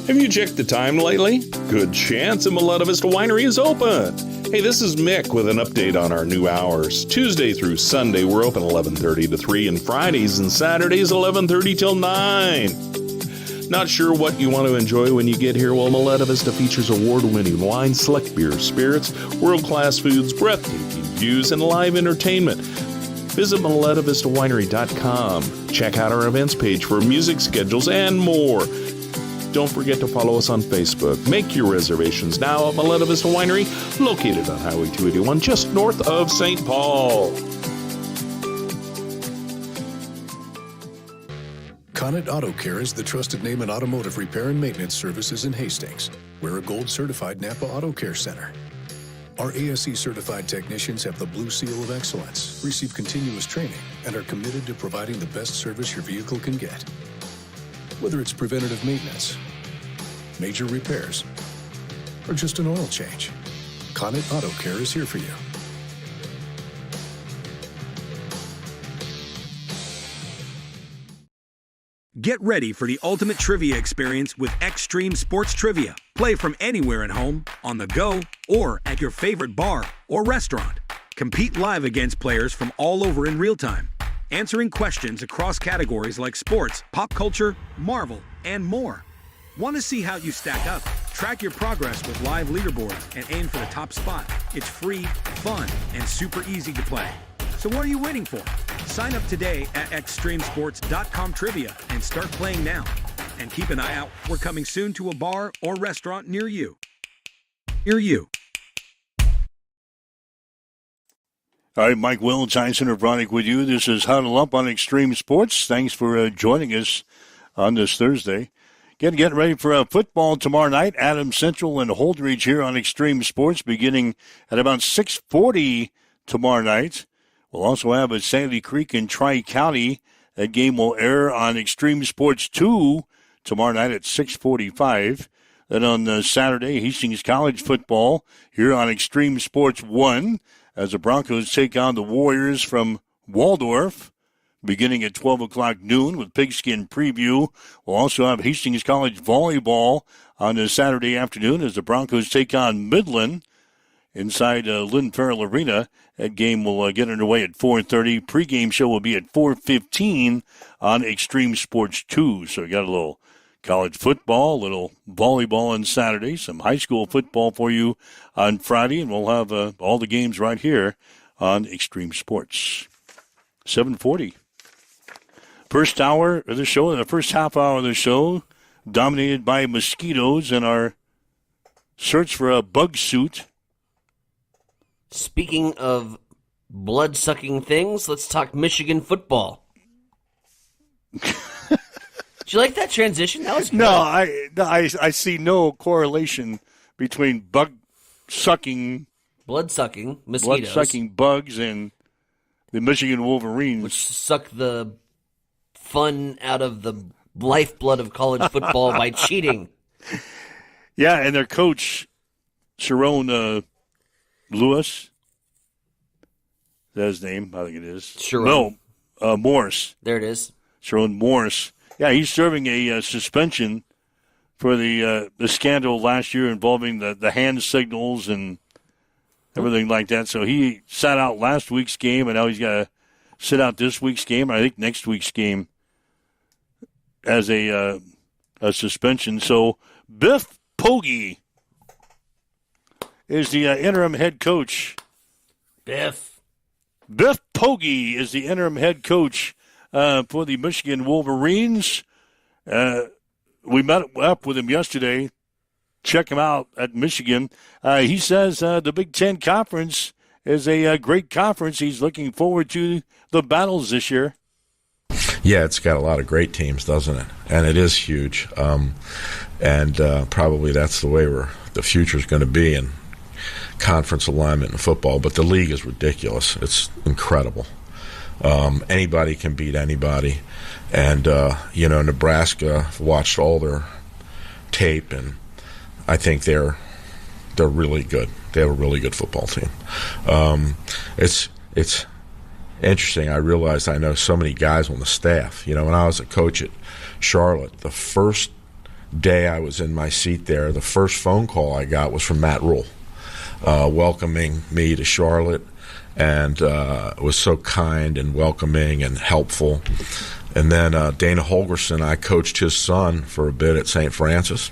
Have you checked the time lately? Good chance a Maletta Vista Winery is open. Hey, this is Mick with an update on our new hours. Tuesday through Sunday, we're open 11:30 to 3, and Fridays and Saturdays 11:30 till 9. Not sure what you want to enjoy when you get here? Well, Maletta Vista features award-winning wine, select beers, spirits, world-class foods, breathtaking views, and live entertainment. Visit MalettaVistaWinery.com. Check out our events page for music schedules and more. Don't forget to follow us on Facebook. Make your reservations now at Maletta Vista Winery, located on Highway 281, just north of St. Paul. Connet Auto Care is the trusted name in automotive repair and maintenance services in Hastings. We're a gold-certified Napa Auto Care Center. Our ASE-certified technicians have the Blue Seal of Excellence, receive continuous training, and are committed to providing the best service your vehicle can get. Whether it's preventative maintenance, major repairs, or just an oil change, Connet Auto Care is here for you. Get ready for the ultimate trivia experience with Extreme Sports Trivia. Play from anywhere at home, on the go, or at your favorite bar or restaurant. Compete live against players from all over in real time. answering questions across categories like sports, pop culture, Marvel, and more. Want to see how you stack up? Track your progress with live leaderboards and aim for the top spot. It's free, fun, and super easy to play. So what are you waiting for? Sign up today at extremesports.com trivia and start playing now. And keep an eye out. We're coming soon to a bar or restaurant near you. All right, Mike Will, Tyson O'Brien with you. This is Huddle Up on Extreme Sports. Thanks for joining us on this Thursday. Getting ready for football tomorrow night. Adams Central and Holdridge here on Extreme Sports beginning at about 6:40 tomorrow night. We'll also have a Sandy Creek and Tri-County. That game will air on Extreme Sports 2 tomorrow night at 6:45. Then on Saturday, Hastings College football here on Extreme Sports 1 as the Broncos take on the Warriors from Waldorf, beginning at 12 o'clock noon with Pigskin Preview. We'll also have Hastings College volleyball on this Saturday afternoon as the Broncos take on Midland inside Lynn Farrell Arena. That game will get underway at 4:30. Pre-game show will be at 4:15 on Extreme Sports 2. So we got a little college football, a little volleyball on Saturday, some high school football for you on Friday, and we'll have all the games right here on Extreme Sports. 7:40. First hour of the show, the first half hour of the show, dominated by mosquitoes and our search for a bug suit. Speaking of blood-sucking things, let's talk Michigan football. Did you like that transition? That was good. No, I see no correlation between blood-sucking mosquitoes, blood-sucking bugs, and the Michigan Wolverines, which suck the fun out of the lifeblood of college football by cheating. Yeah, and their coach, Sharon Lewis, is that his name? I think it is. Sharon. No, Morse. There it is. Sharon Morse. Yeah, he's serving a suspension for the scandal last year involving the hand signals and everything like that. So he sat out last week's game, and now he's got to sit out this week's game, I think next week's game, as a suspension. So Biff Poggi is the interim head coach. Biff Poggi is the interim head coach for the Michigan Wolverines. We met up with him yesterday. Check him out at Michigan. He says the Big Ten Conference is a great conference. He's looking forward to the battles this year. Yeah, it's got a lot of great teams, doesn't it? And it is huge. And probably that's the way the future is going to be in conference alignment in football. But the league is ridiculous. It's incredible. Anybody can beat anybody. And, Nebraska watched all their tape, and I think they're really good. They have a really good football team. It's interesting. I realized I know so many guys on the staff. When I was a coach at Charlotte, the first day I was in my seat there, the first phone call I got was from Matt Rule, welcoming me to Charlotte, and was so kind and welcoming and helpful. And then Dana Holgerson, I coached his son for a bit at St. Francis.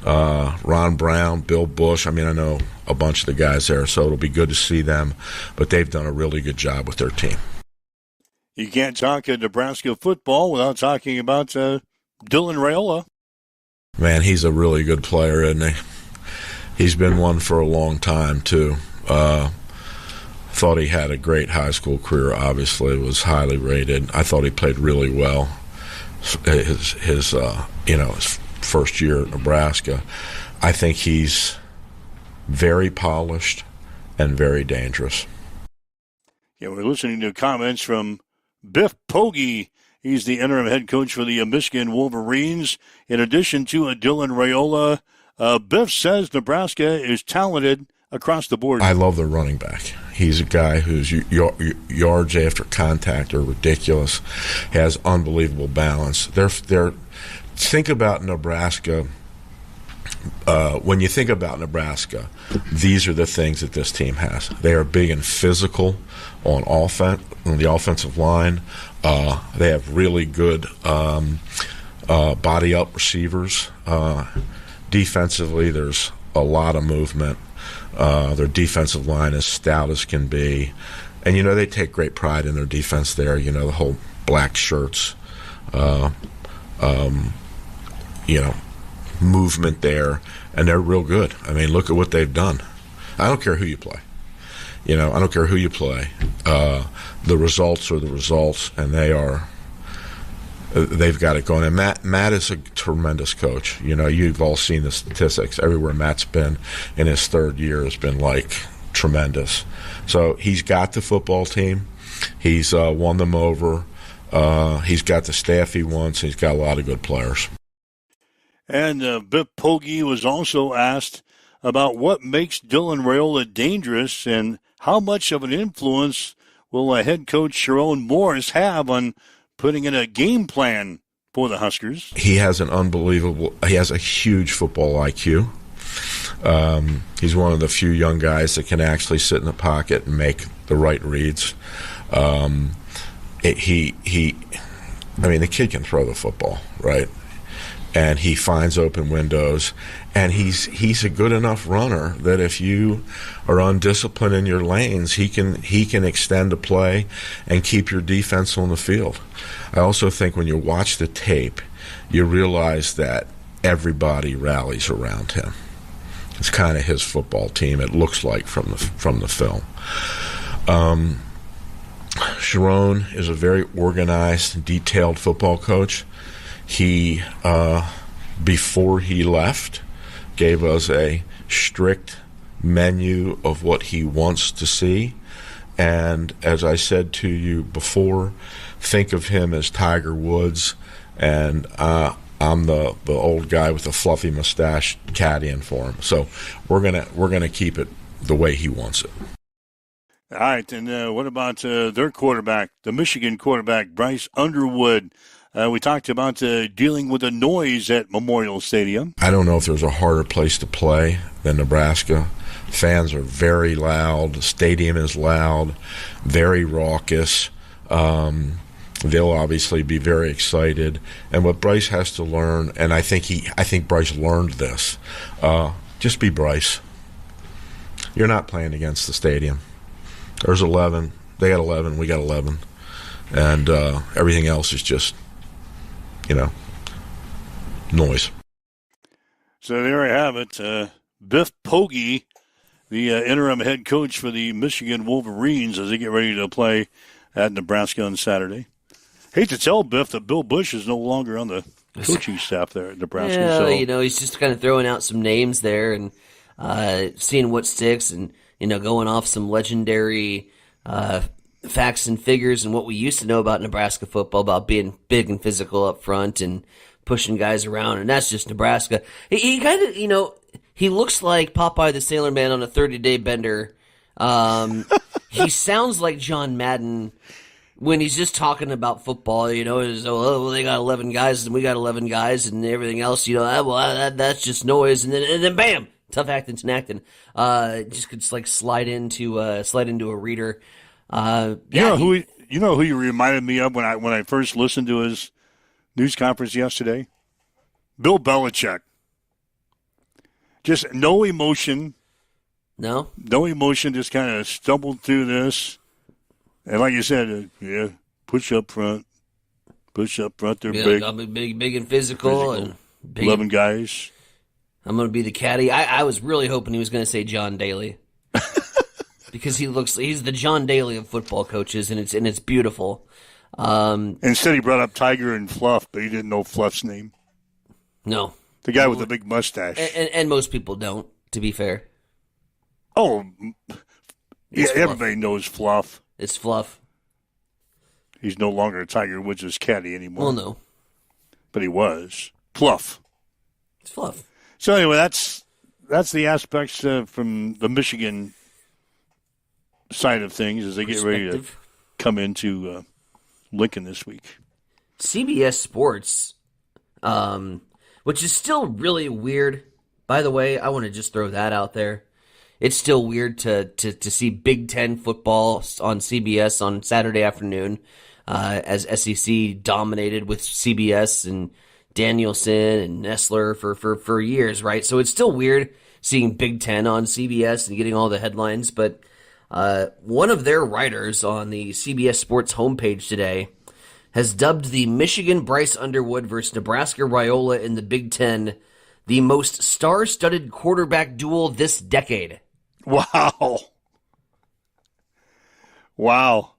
Ron Brown, Bill Bush. I know a bunch of the guys there, so it'll be good to see them. But they've done a really good job with their team. You can't talk Nebraska football without talking about Dylan Raiola. Man, he's a really good player, isn't he? He's been one for a long time, too. Thought he had a great high school career, obviously. Was highly rated. I thought he played really well. His first year at Nebraska. I think he's very polished and very dangerous. Yeah, we're listening to comments from Biff Poggi. He's the interim head coach for the Michigan Wolverines. In addition to Dylan Raiola, Biff says Nebraska is talented across the board. I love the running back. He's a guy whose yards after contact are ridiculous, has unbelievable balance. Think about Nebraska when you think about Nebraska, these are the things that this team has. They are big and physical on the offensive line. They have really good body up receivers. Defensively, there's a lot of movement. Their defensive line is stout as can be. And, they take great pride in their defense there. The whole black shirts, movement there. And they're real good. I mean, look at what they've done. I don't care who you play. I don't care who you play. The results are the results, and they've got it going. And Matt is a tremendous coach. You've all seen the statistics. Everywhere Matt's been in his third year has been tremendous. So he's got the football team. He's won them over. He's got the staff he wants. He's got a lot of good players. And Biff Poggi was also asked about what makes Dylan Raiola dangerous and how much of an influence will head coach Sharon Morris have on putting in a game plan for the Huskers. He has a huge football IQ. He's one of the few young guys that can actually sit in the pocket and make the right reads. The kid can throw the football, right? And he finds open windows, and he's a good enough runner that if you are undisciplined in your lanes, he can extend a play and keep your defense on the field. I also think when you watch the tape, you realize that everybody rallies around him. It's kind of his football team. It looks like from the film. Sharon is a very organized, detailed football coach. He, before he left, gave us a strict menu of what he wants to see. And as I said to you before, think of him as Tiger Woods, and I'm the old guy with the fluffy mustache caddying for him. So we're gonna keep it the way he wants it. All right, and what about their quarterback, the Michigan quarterback, Bryce Underwood? We talked about dealing with the noise at Memorial Stadium. I don't know if there's a harder place to play than Nebraska. Fans are very loud. The stadium is loud, very raucous. They'll obviously be very excited. And what Bryce has to learn, and I think Bryce learned this, just be Bryce. You're not playing against the stadium. There's 11. They got 11. We got 11. And everything else is just, noise. So there I have it. Biff Poggi, the interim head coach for the Michigan Wolverines as they get ready to play at Nebraska on Saturday. Hate to tell Biff that Bill Bush is no longer on the coaching staff there at Nebraska. Yeah, he's just kind of throwing out some names there and seeing what sticks and, going off some legendary facts and figures and what we used to know about Nebraska football, about being big and physical up front and pushing guys around, and that's just Nebraska. He kind of, he looks like Popeye the Sailor Man on a 30-day bender. He sounds like John Madden when he's just talking about football, they got 11 guys and we got 11 guys and everything else, that's just noise. And then bam, tough acting and acting. Just could slide into a reader. Who you reminded me of when I first listened to his news conference yesterday? Bill Belichick. Just no emotion. No emotion. Just kind of stumbled through this, and like you said, push up front. They're big and physical and big 11 guys. I'm going to be the caddy. I was really hoping he was going to say John Daly. Because he's the John Daly of football coaches, and it's beautiful. Instead, he brought up Tiger and Fluff, but he didn't know Fluff's name. No, the guy with the big mustache. And most people don't, to be fair. Oh, It's Fluff. Everybody knows Fluff. It's Fluff. He's no longer Tiger Woods' caddy anymore. Well, no, but he was Fluff. It's Fluff. So anyway, that's the aspects from the Michigan side of things as they get ready to come into Lincoln this week. CBS Sports, which is still really weird By the way, I want to just throw that out there. It's still weird to see Big Ten football on CBS on Saturday afternoon, as SEC dominated with CBS and Danielson and Nessler for years, right? So it's still weird seeing Big Ten on CBS and getting all the headlines, but one of their writers on the CBS Sports homepage today has dubbed the Michigan Bryce Underwood versus Nebraska Raiola in the Big Ten the most star-studded quarterback duel this decade. Wow. Wow.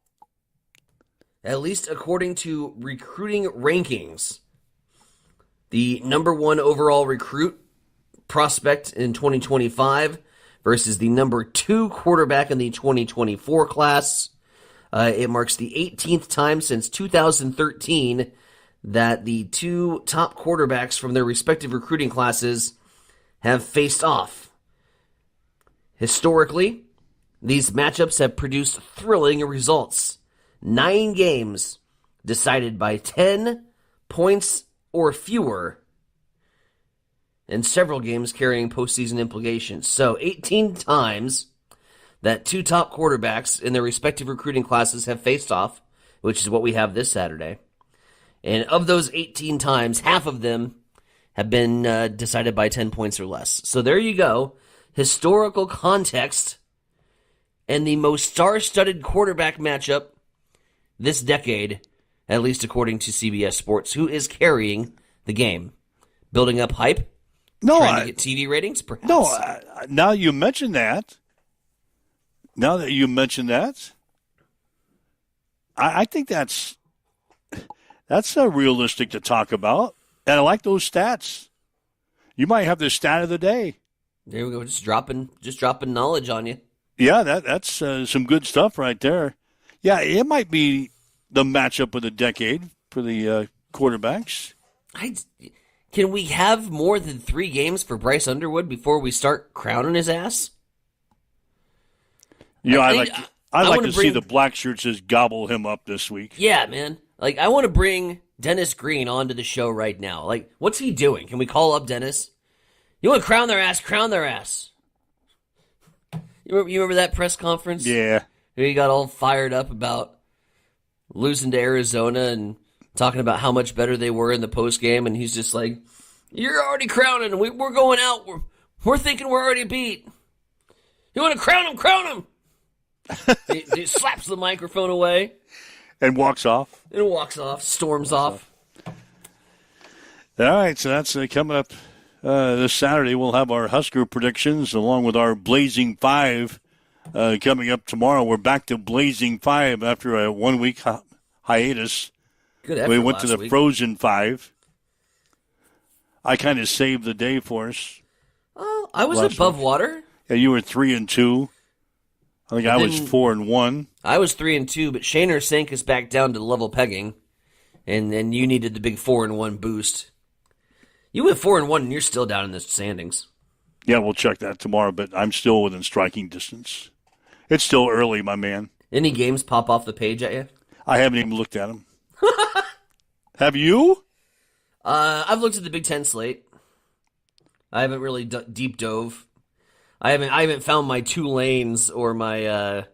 At least according to recruiting rankings. The number one overall recruit prospect in 2025 versus the number 2 quarterback in the 2024 class. It marks the 18th time since 2013 that the 2 top quarterbacks from their respective recruiting classes have faced off. Historically, these matchups have produced thrilling results. 9 games decided by 10 points or fewer, and several games carrying postseason implications. So 18 times that 2 top quarterbacks in their respective recruiting classes have faced off, which is what we have this Saturday. And of those 18 times, half of them have been decided by 10 points or less. So there you go. Historical context and the most star-studded quarterback matchup this decade, at least according to CBS Sports. Who is carrying the game? Building up hype? No, trying to get TV ratings, perhaps? No, now you mention that. I think that's realistic to talk about. And I like those stats. You might have the stat of the day. There we go, just dropping knowledge on you. Yeah, that's some good stuff right there. Yeah, it might be the matchup of the decade for the quarterbacks. Can we have more than 3 games for Bryce Underwood before we start crowning his ass? Yeah, I'd like to see the black shirts just gobble him up this week. Yeah, man. Like, I want to bring Dennis Green onto the show right now. Like, what's he doing? Can we call up Dennis? You want to crown their ass? Crown their ass. You remember that press conference? Yeah. He got all fired up about losing to Arizona and talking about how much better they were in the postgame, and he's just like, you're already crowning. We're going out. We're thinking we're already beat. You want to crown him? Crown him. he slaps the microphone away. And walks off. Storms off. All right, so that's coming up this Saturday. We'll have our Husker predictions along with our Blazing 5 coming up tomorrow. We're back to Blazing 5 after a 1-week hiatus. Good effort. We went to the week. Frozen 5. I kind of saved the day for us. Oh, I was above water. Yeah, you were 3-2. I think I was 4-1. I was 3-2, but Shaner sank us back down to level pegging, and you needed the big 4-1 boost. You went 4-1, and you're still down in the standings. Yeah, we'll check that tomorrow, but I'm still within striking distance. It's still early, my man. Any games pop off the page at you? I haven't even looked at them. Have you? I've looked at the Big Ten slate. I haven't really deep dove. I haven't found my Tulanes or my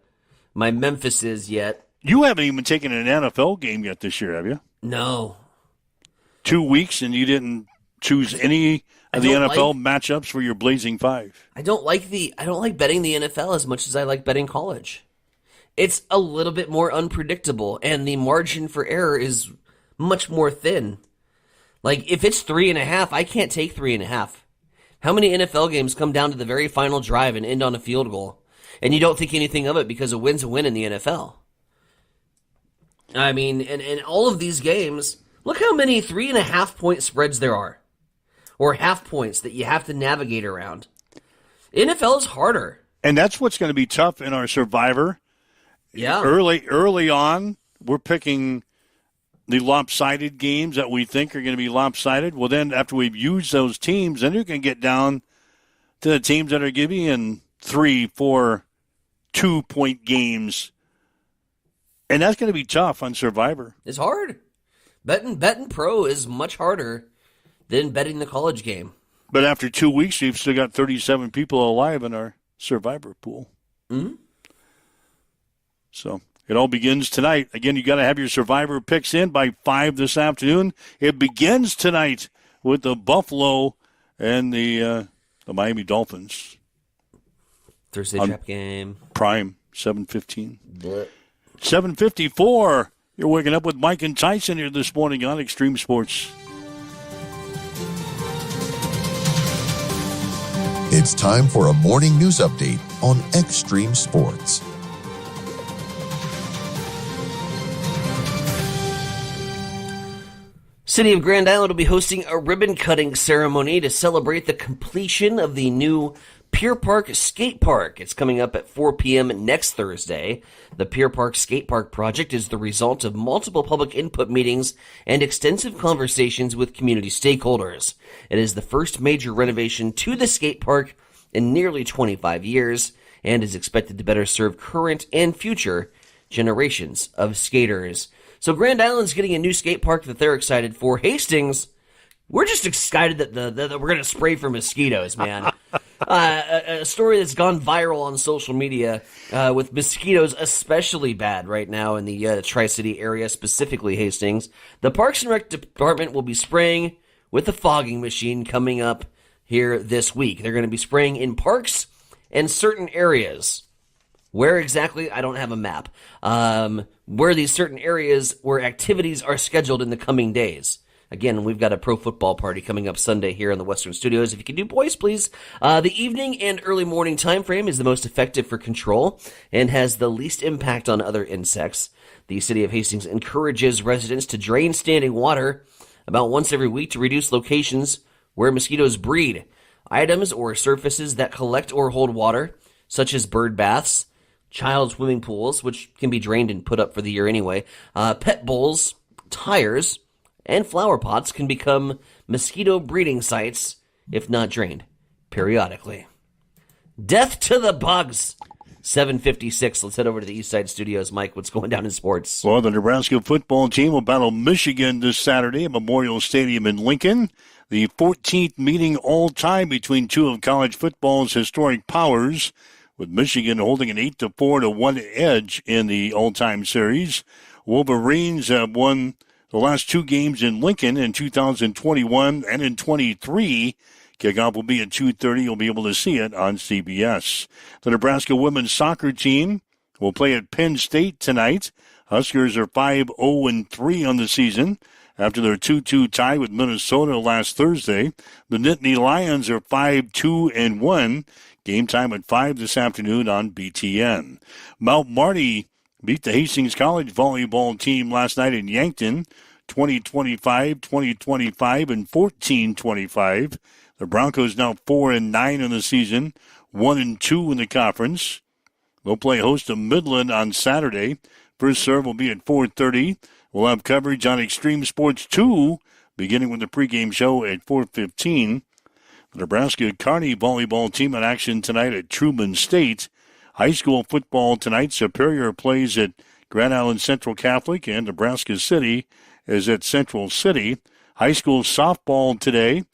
Memphises yet. You haven't even taken an NFL game yet this year, have you? No. 2 weeks and you didn't choose any of the NFL matchups for your Blazing 5. I don't like betting the NFL as much as I like betting college. It's a little bit more unpredictable, and the margin for error is much more thin. Like, if it's 3.5, I can't take 3.5. How many NFL games come down to the very final drive and end on a field goal, and you don't think anything of it because a win's a win in the NFL? I mean, and all of these games, look how many 3.5-point spreads there are, or half points that you have to navigate around. NFL is harder. And that's what's going to be tough in our Survivor. Yeah. Early on, we're picking the lopsided games that we think are going to be lopsided. Well, then after we've used those teams, then you can get down to the teams that are giving in 3, 4, 2-point games. And that's going to be tough on Survivor. It's hard. Betting pro is much harder than betting the college game. But after 2 weeks, we've still got 37 people alive in our survivor pool. Mm-hmm. So it all begins tonight. Again, you got to have your survivor picks in by 5 this afternoon. It begins tonight with the Buffalo and the Miami Dolphins. Thursday trap game. Prime, 7:15. 7:54. You're waking up with Mike and Tyson here this morning on Extreme Sports. It's time for a morning news update on Extreme Sports. City of Grand Island will be hosting a ribbon-cutting ceremony to celebrate the completion of the new Pier Park Skate Park. It's coming up at 4 p.m. next Thursday. The Pier Park Skate Park project is the result of multiple public input meetings and extensive conversations with community stakeholders. It is the first major renovation to the skate park in nearly 25 years and is expected to better serve current and future generations of skaters. So Grand Island's getting a new skate park that they're excited for. Hastings, we're just excited that we're going to spray for mosquitoes, man. A story that's gone viral on social media with mosquitoes especially bad right now in the Tri-City area, specifically Hastings. The Parks and Rec Department will be spraying with a fogging machine coming up here this week. They're going to be spraying in parks and certain areas. Where exactly, I don't have a map. Where these certain areas where activities are scheduled in the coming days. Again, we've got a pro football party coming up Sunday here in the Western Studios. If you can do boys, please. The evening and early morning time frame is the most effective for control and has the least impact on other insects. The City of Hastings encourages residents to drain standing water about once every week to reduce locations where mosquitoes breed. Items or surfaces that collect or hold water, such as bird baths, child swimming pools, which can be drained and put up for the year anyway, pet bowls, tires, and flower pots can become mosquito breeding sites if not drained periodically. Death to the bugs. 7:56. Let's head over to the East Side Studios. Mike, what's going down in sports? Well, the Nebraska football team will battle Michigan this Saturday at Memorial Stadium in Lincoln. The 14th meeting all-time between two of college football's historic powers, with Michigan holding an 8-4 to 1 edge in the all-time series. Wolverines have won the last two games in Lincoln in 2021 and in 23. Kickoff will be at 2:30. You'll be able to see it on CBS. The Nebraska women's soccer team will play at Penn State tonight. Huskers are 5-0-3 on the season after their 2-2 tie with Minnesota last Thursday. The Nittany Lions are 5-2-1. Game time at 5 this afternoon on BTN. Mount Marty beat the Hastings College volleyball team last night in Yankton, 20-25, 20-25, and 14-25. The Broncos now 4-9 in the season, 1-2 in the conference. They'll play host to Midland on Saturday. First serve will be at 4:30. We'll have coverage on Extreme Sports 2, beginning with the pregame show at 4:15. The Nebraska Kearney volleyball team in action tonight at Truman State. High school football tonight, Superior plays at Grand Island Central Catholic, and Nebraska City is at Central City. High school softball today,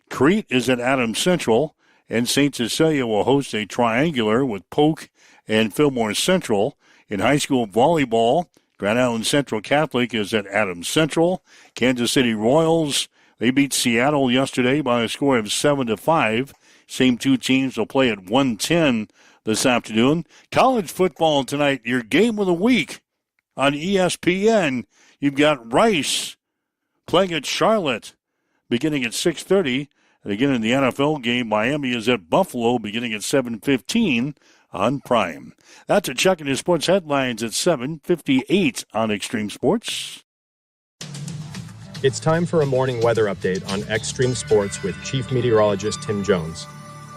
Crete is at Adams Central, and St. Cecilia will host a triangular with Polk and Fillmore Central. In high school volleyball, Grand Island Central Catholic is at Adams Central. Kansas City Royals, they beat Seattle yesterday by a score of 7-5. Same two teams will play at 1:10 this afternoon. College football tonight, your game of the week on ESPN. You've got Rice playing at Charlotte beginning at 6:30. And again in the NFL game, Miami is at Buffalo beginning at 7:15 on Prime. That's a check in his sports headlines at 7:58 on Extreme Sports. It's time for a morning weather update on Extreme Sports with Chief Meteorologist Tim Jones.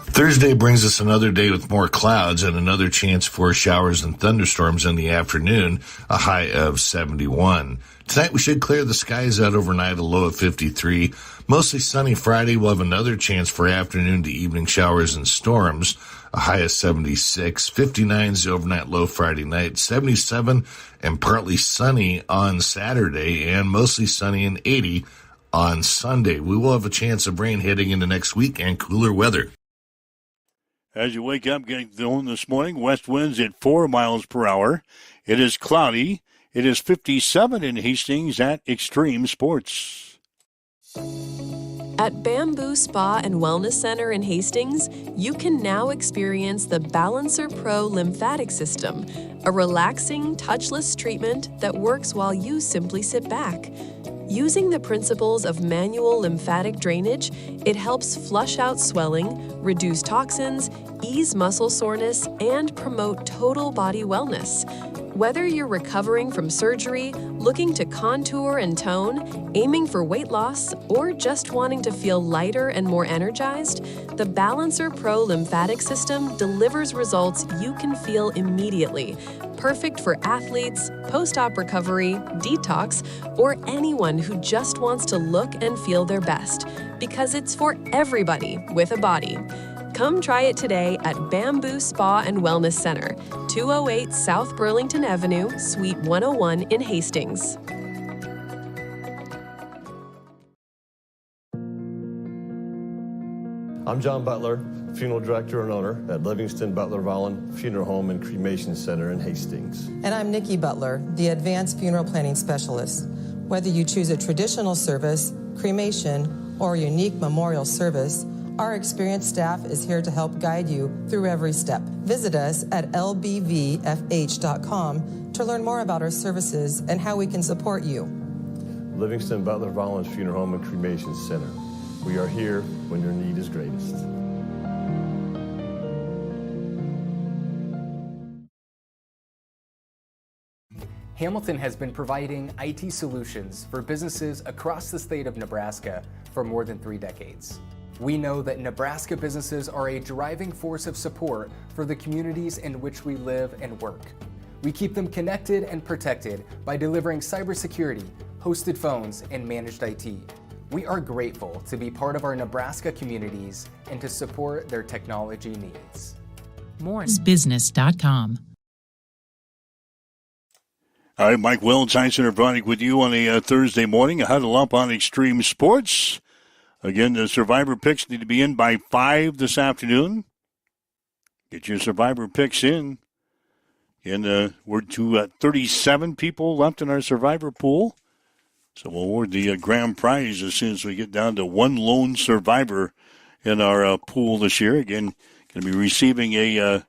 Thursday brings us another day with more clouds and another chance for showers and thunderstorms in the afternoon, a high of 71. Tonight we should clear the skies out overnight, a low of 53. Mostly sunny Friday. We'll have another chance for afternoon to evening showers and storms, a high of 76. 59 is the overnight low Friday night. 77 and partly sunny on Saturday, and mostly sunny and 80 on Sunday. We will have a chance of rain heading into next week and cooler weather. As you wake up, getting going this morning, west winds at 4 miles per hour. It is cloudy. It is 57 in Hastings at Extreme Sports. At Bamboo Spa and Wellness Center in Hastings, you can now experience the Balancer Pro lymphatic system, a relaxing, touchless treatment that works while you simply sit back. Using the principles of manual lymphatic drainage, it helps flush out swelling, reduce toxins, ease muscle soreness, and promote total body wellness. Whether you're recovering from surgery, looking to contour and tone, aiming for weight loss, or just wanting to feel lighter and more energized, the Balancer Pro lymphatic system delivers results you can feel immediately. Perfect for athletes, post-op recovery, detox, or anyone who just wants to look and feel their best, because it's for everybody with a body. Come try it today at Bamboo Spa and Wellness Center, 208 South Burlington Avenue, Suite 101 in Hastings. I'm John Butler, Funeral Director and Owner at Livingston Butler Volland Funeral Home and Cremation Center in Hastings. And I'm Nikki Butler, the Advanced Funeral Planning Specialist. Whether you choose a traditional service, cremation, or a unique memorial service, our experienced staff is here to help guide you through every step. Visit us at lbvfh.com to learn more about our services and how we can support you. Livingston Butler Volland Funeral Home and Cremation Center. We are here when your need is greatest. Hamilton has been providing IT solutions for businesses across the state of Nebraska for more than 3 decades. We know that Nebraska businesses are a driving force of support for the communities in which we live and work. We keep them connected and protected by delivering cybersecurity, hosted phones, and managed IT. We are grateful to be part of our Nebraska communities and to support their technology needs. Mooresbusiness.com. All right, Mike Will, Tyson or Bronick with you on a Thursday morning. A huddle up on Extreme Sports. Again, the Survivor picks need to be in by 5 this afternoon. Get your Survivor picks in. And we're to 37 people left in our Survivor pool. So we'll award the grand prize as soon as we get down to one lone survivor in our pool this year. Again, going to be receiving a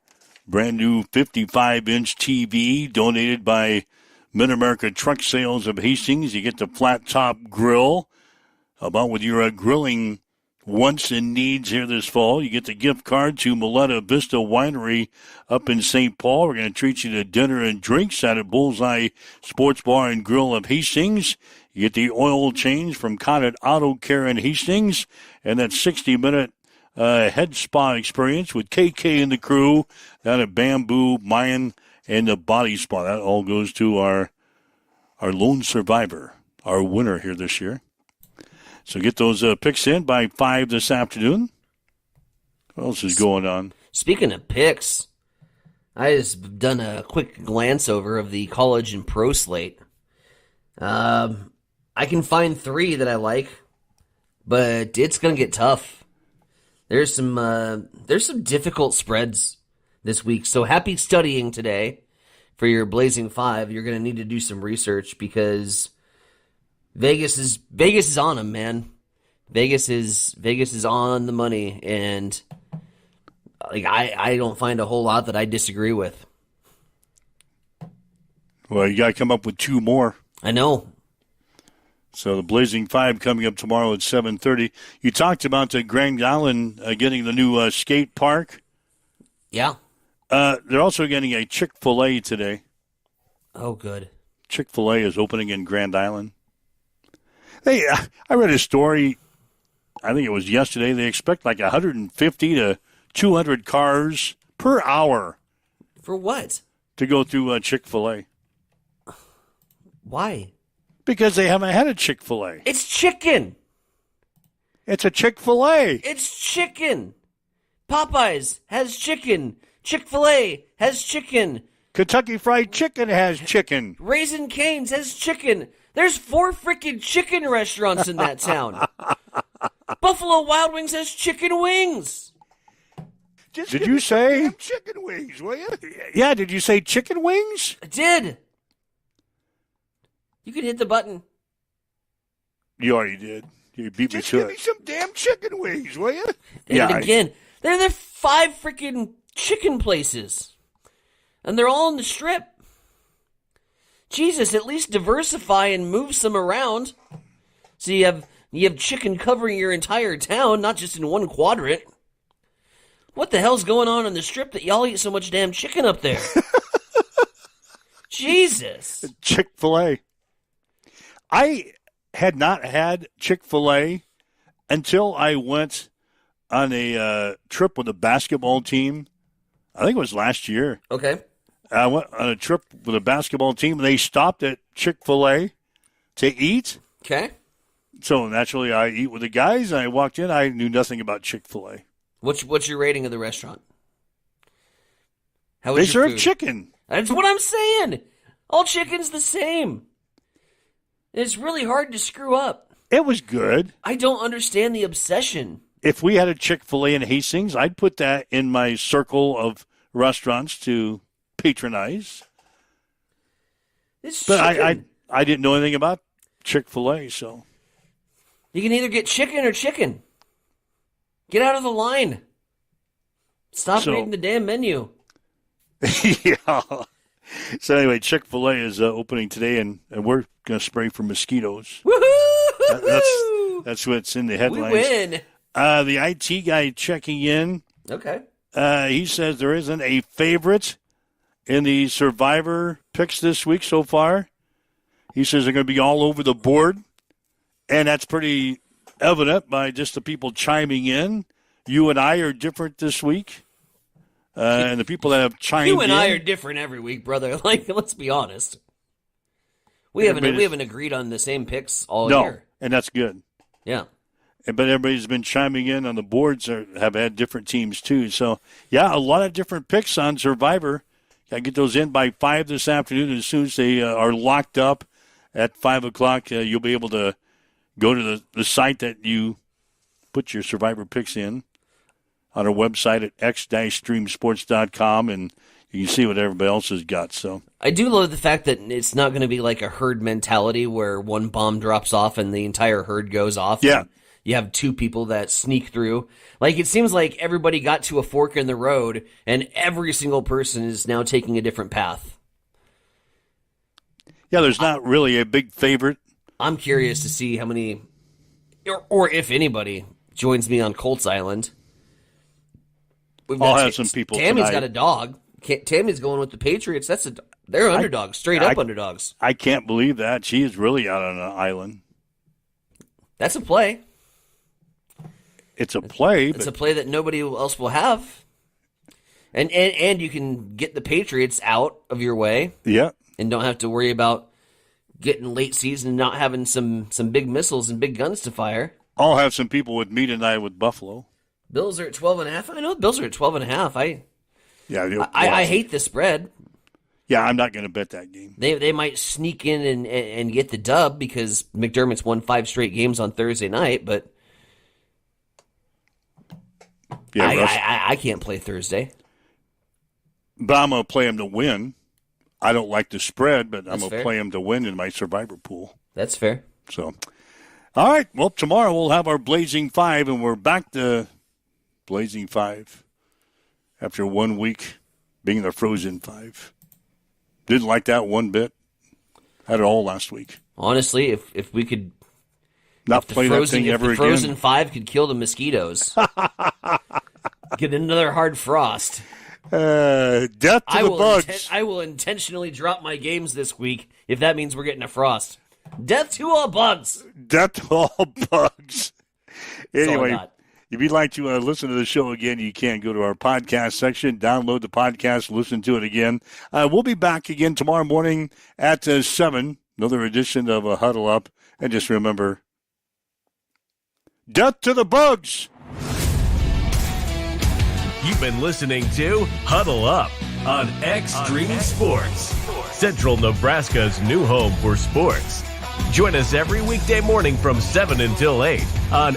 brand new 55-inch TV donated by Mid-America Truck Sales of Hastings. You get the flat top grill. How about with your grilling wants and needs here this fall? You get the gift card to Moletta Vista Winery up in St. Paul. We're going to treat you to dinner and drinks at Bullseye Sports Bar and Grill of Hastings. You get the oil change from Cotted Auto Care in Hastings, and that 60-minute head spa experience with KK and the crew down at Bamboo, Mayan, and the Body Spa. That all goes to our lone survivor, our winner here this year. So get those picks in by 5 this afternoon. What else is going on? Speaking of picks, I just done a quick glance over of the college and pro slate. I can find 3 that I like, but it's going to get tough. There's some difficult spreads this week. So happy studying today for your Blazing 5. You're going to need to do some research because Vegas is on them, man. Vegas is on the money, and like I don't find a whole lot that I disagree with. Well, you got to come up with 2 more. I know. So the Blazing 5 coming up tomorrow at 7:30. You talked about the Grand Island getting the new skate park. Yeah. They're also getting a Chick-fil-A today. Oh, good. Chick-fil-A is opening in Grand Island. Hey, I read a story, I think it was yesterday. They expect like 150 to 200 cars per hour. For what? To go through Chick-fil-A. Why? Because they haven't had a Chick-fil-A. It's chicken. It's a Chick-fil-A. It's chicken. Popeyes has chicken. Chick-fil-A has chicken. Kentucky Fried Chicken has chicken. Raising Cane's has chicken. There's 4 freaking chicken restaurants in that town. Buffalo Wild Wings has chicken wings. Did you say chicken wings? Will you? Yeah. Did you say chicken wings? I did. You can hit the button. You already did. You beat me to it. Just give me some damn chicken wings, will you? And again, they're 5 freaking chicken places, and they're all in the Strip. Jesus, at least diversify and move some around. So you have chicken covering your entire town, not just in one quadrant. What the hell's going on the Strip that y'all eat so much damn chicken up there? Jesus. Chick-fil-A. I had not had Chick-fil-A until I went on a trip with a basketball team. I think it was last year. Okay. I went on a trip with a basketball team, and they stopped at Chick-fil-A to eat. Okay. So naturally, I eat with the guys. And I walked in. I knew nothing about Chick-fil-A. What's your rating of the restaurant? How they was your serve food? Chicken. That's what I'm saying. All chicken's the same. It's really hard to screw up. It was good. I don't understand the obsession. If we had a Chick-fil-A in Hastings, I'd put that in my circle of restaurants to patronize. But I didn't know anything about Chick-fil-A, so. You can either get chicken or chicken. Get out of the line. Stop reading the damn menu. Yeah. So anyway, Chick-fil-A is opening today, and we're going to spray for mosquitoes. Woohoo! That's what's in the headlines. We win. The IT guy checking in. Okay. He says there isn't a favorite in the Survivor picks this week so far. He says they're going to be all over the board, and that's pretty evident by just the people chiming in. You and I are different this week. And the people that have chimed in. You and I are different every week, brother. Like, let's be honest. We haven't agreed on the same picks all year. And that's good. Yeah. But everybody's been chiming in on the boards have had different teams too. So, yeah, a lot of different picks on Survivor. Got to get those in by 5 this afternoon. As soon as they are locked up at 5 o'clock, you'll be able to go to the site that you put your Survivor picks in on our website at x-streamsports.com, and you can see what everybody else has got. So I do love the fact that it's not going to be like a herd mentality where one bomb drops off and the entire herd goes off. Yeah. You have 2 people that sneak through. Like, it seems like everybody got to a fork in the road, and every single person is now taking a different path. Yeah, there's not really a big favorite. I'm curious to see how many, or if anybody, joins me on Colts Island. I'll have some people Tammy's tonight. got a dog. Tammy's going with the Patriots. They're underdogs, straight up underdogs. I can't believe that. She is really out on an island. That's a play. It's a play. It's a play that nobody else will have. And you can get the Patriots out of your way. Yeah. And don't have to worry about getting late season and not having some big missiles and big guns to fire. I'll have some people with me tonight with Buffalo. Bills are at 12.5. I know the Bills are at 12.5. I hate the spread. Yeah, I'm not going to bet that game. They might sneak in and get the dub because McDermott's won 5 straight games on Thursday night, but yeah, I can't play Thursday. But I'm going to play him to win. I don't like the spread, but I'm going to fair. play him to win in my Survivor pool. That's fair. So, all right. Well, tomorrow we'll have our Blazing 5, and we're back to Blazing 5 after 1 week being the Frozen 5. Didn't like that one bit. Had it all last week. Honestly, if we could not play that thing ever again. If the Frozen 5 could kill the mosquitoes, get another hard frost. Death to the bugs. I will intentionally drop my games this week if that means we're getting a frost. Death to all bugs. Death to all bugs. Anyway, got. if you'd like to listen to the show again, you can go to our podcast section, download the podcast, listen to it again. We'll be back again tomorrow morning at 7, another edition of Huddle Up. And just remember, death to the bugs. You've been listening to Huddle Up on Extreme Sports, Central Nebraska's new home for sports. Join us every weekday morning from 7 until 8 on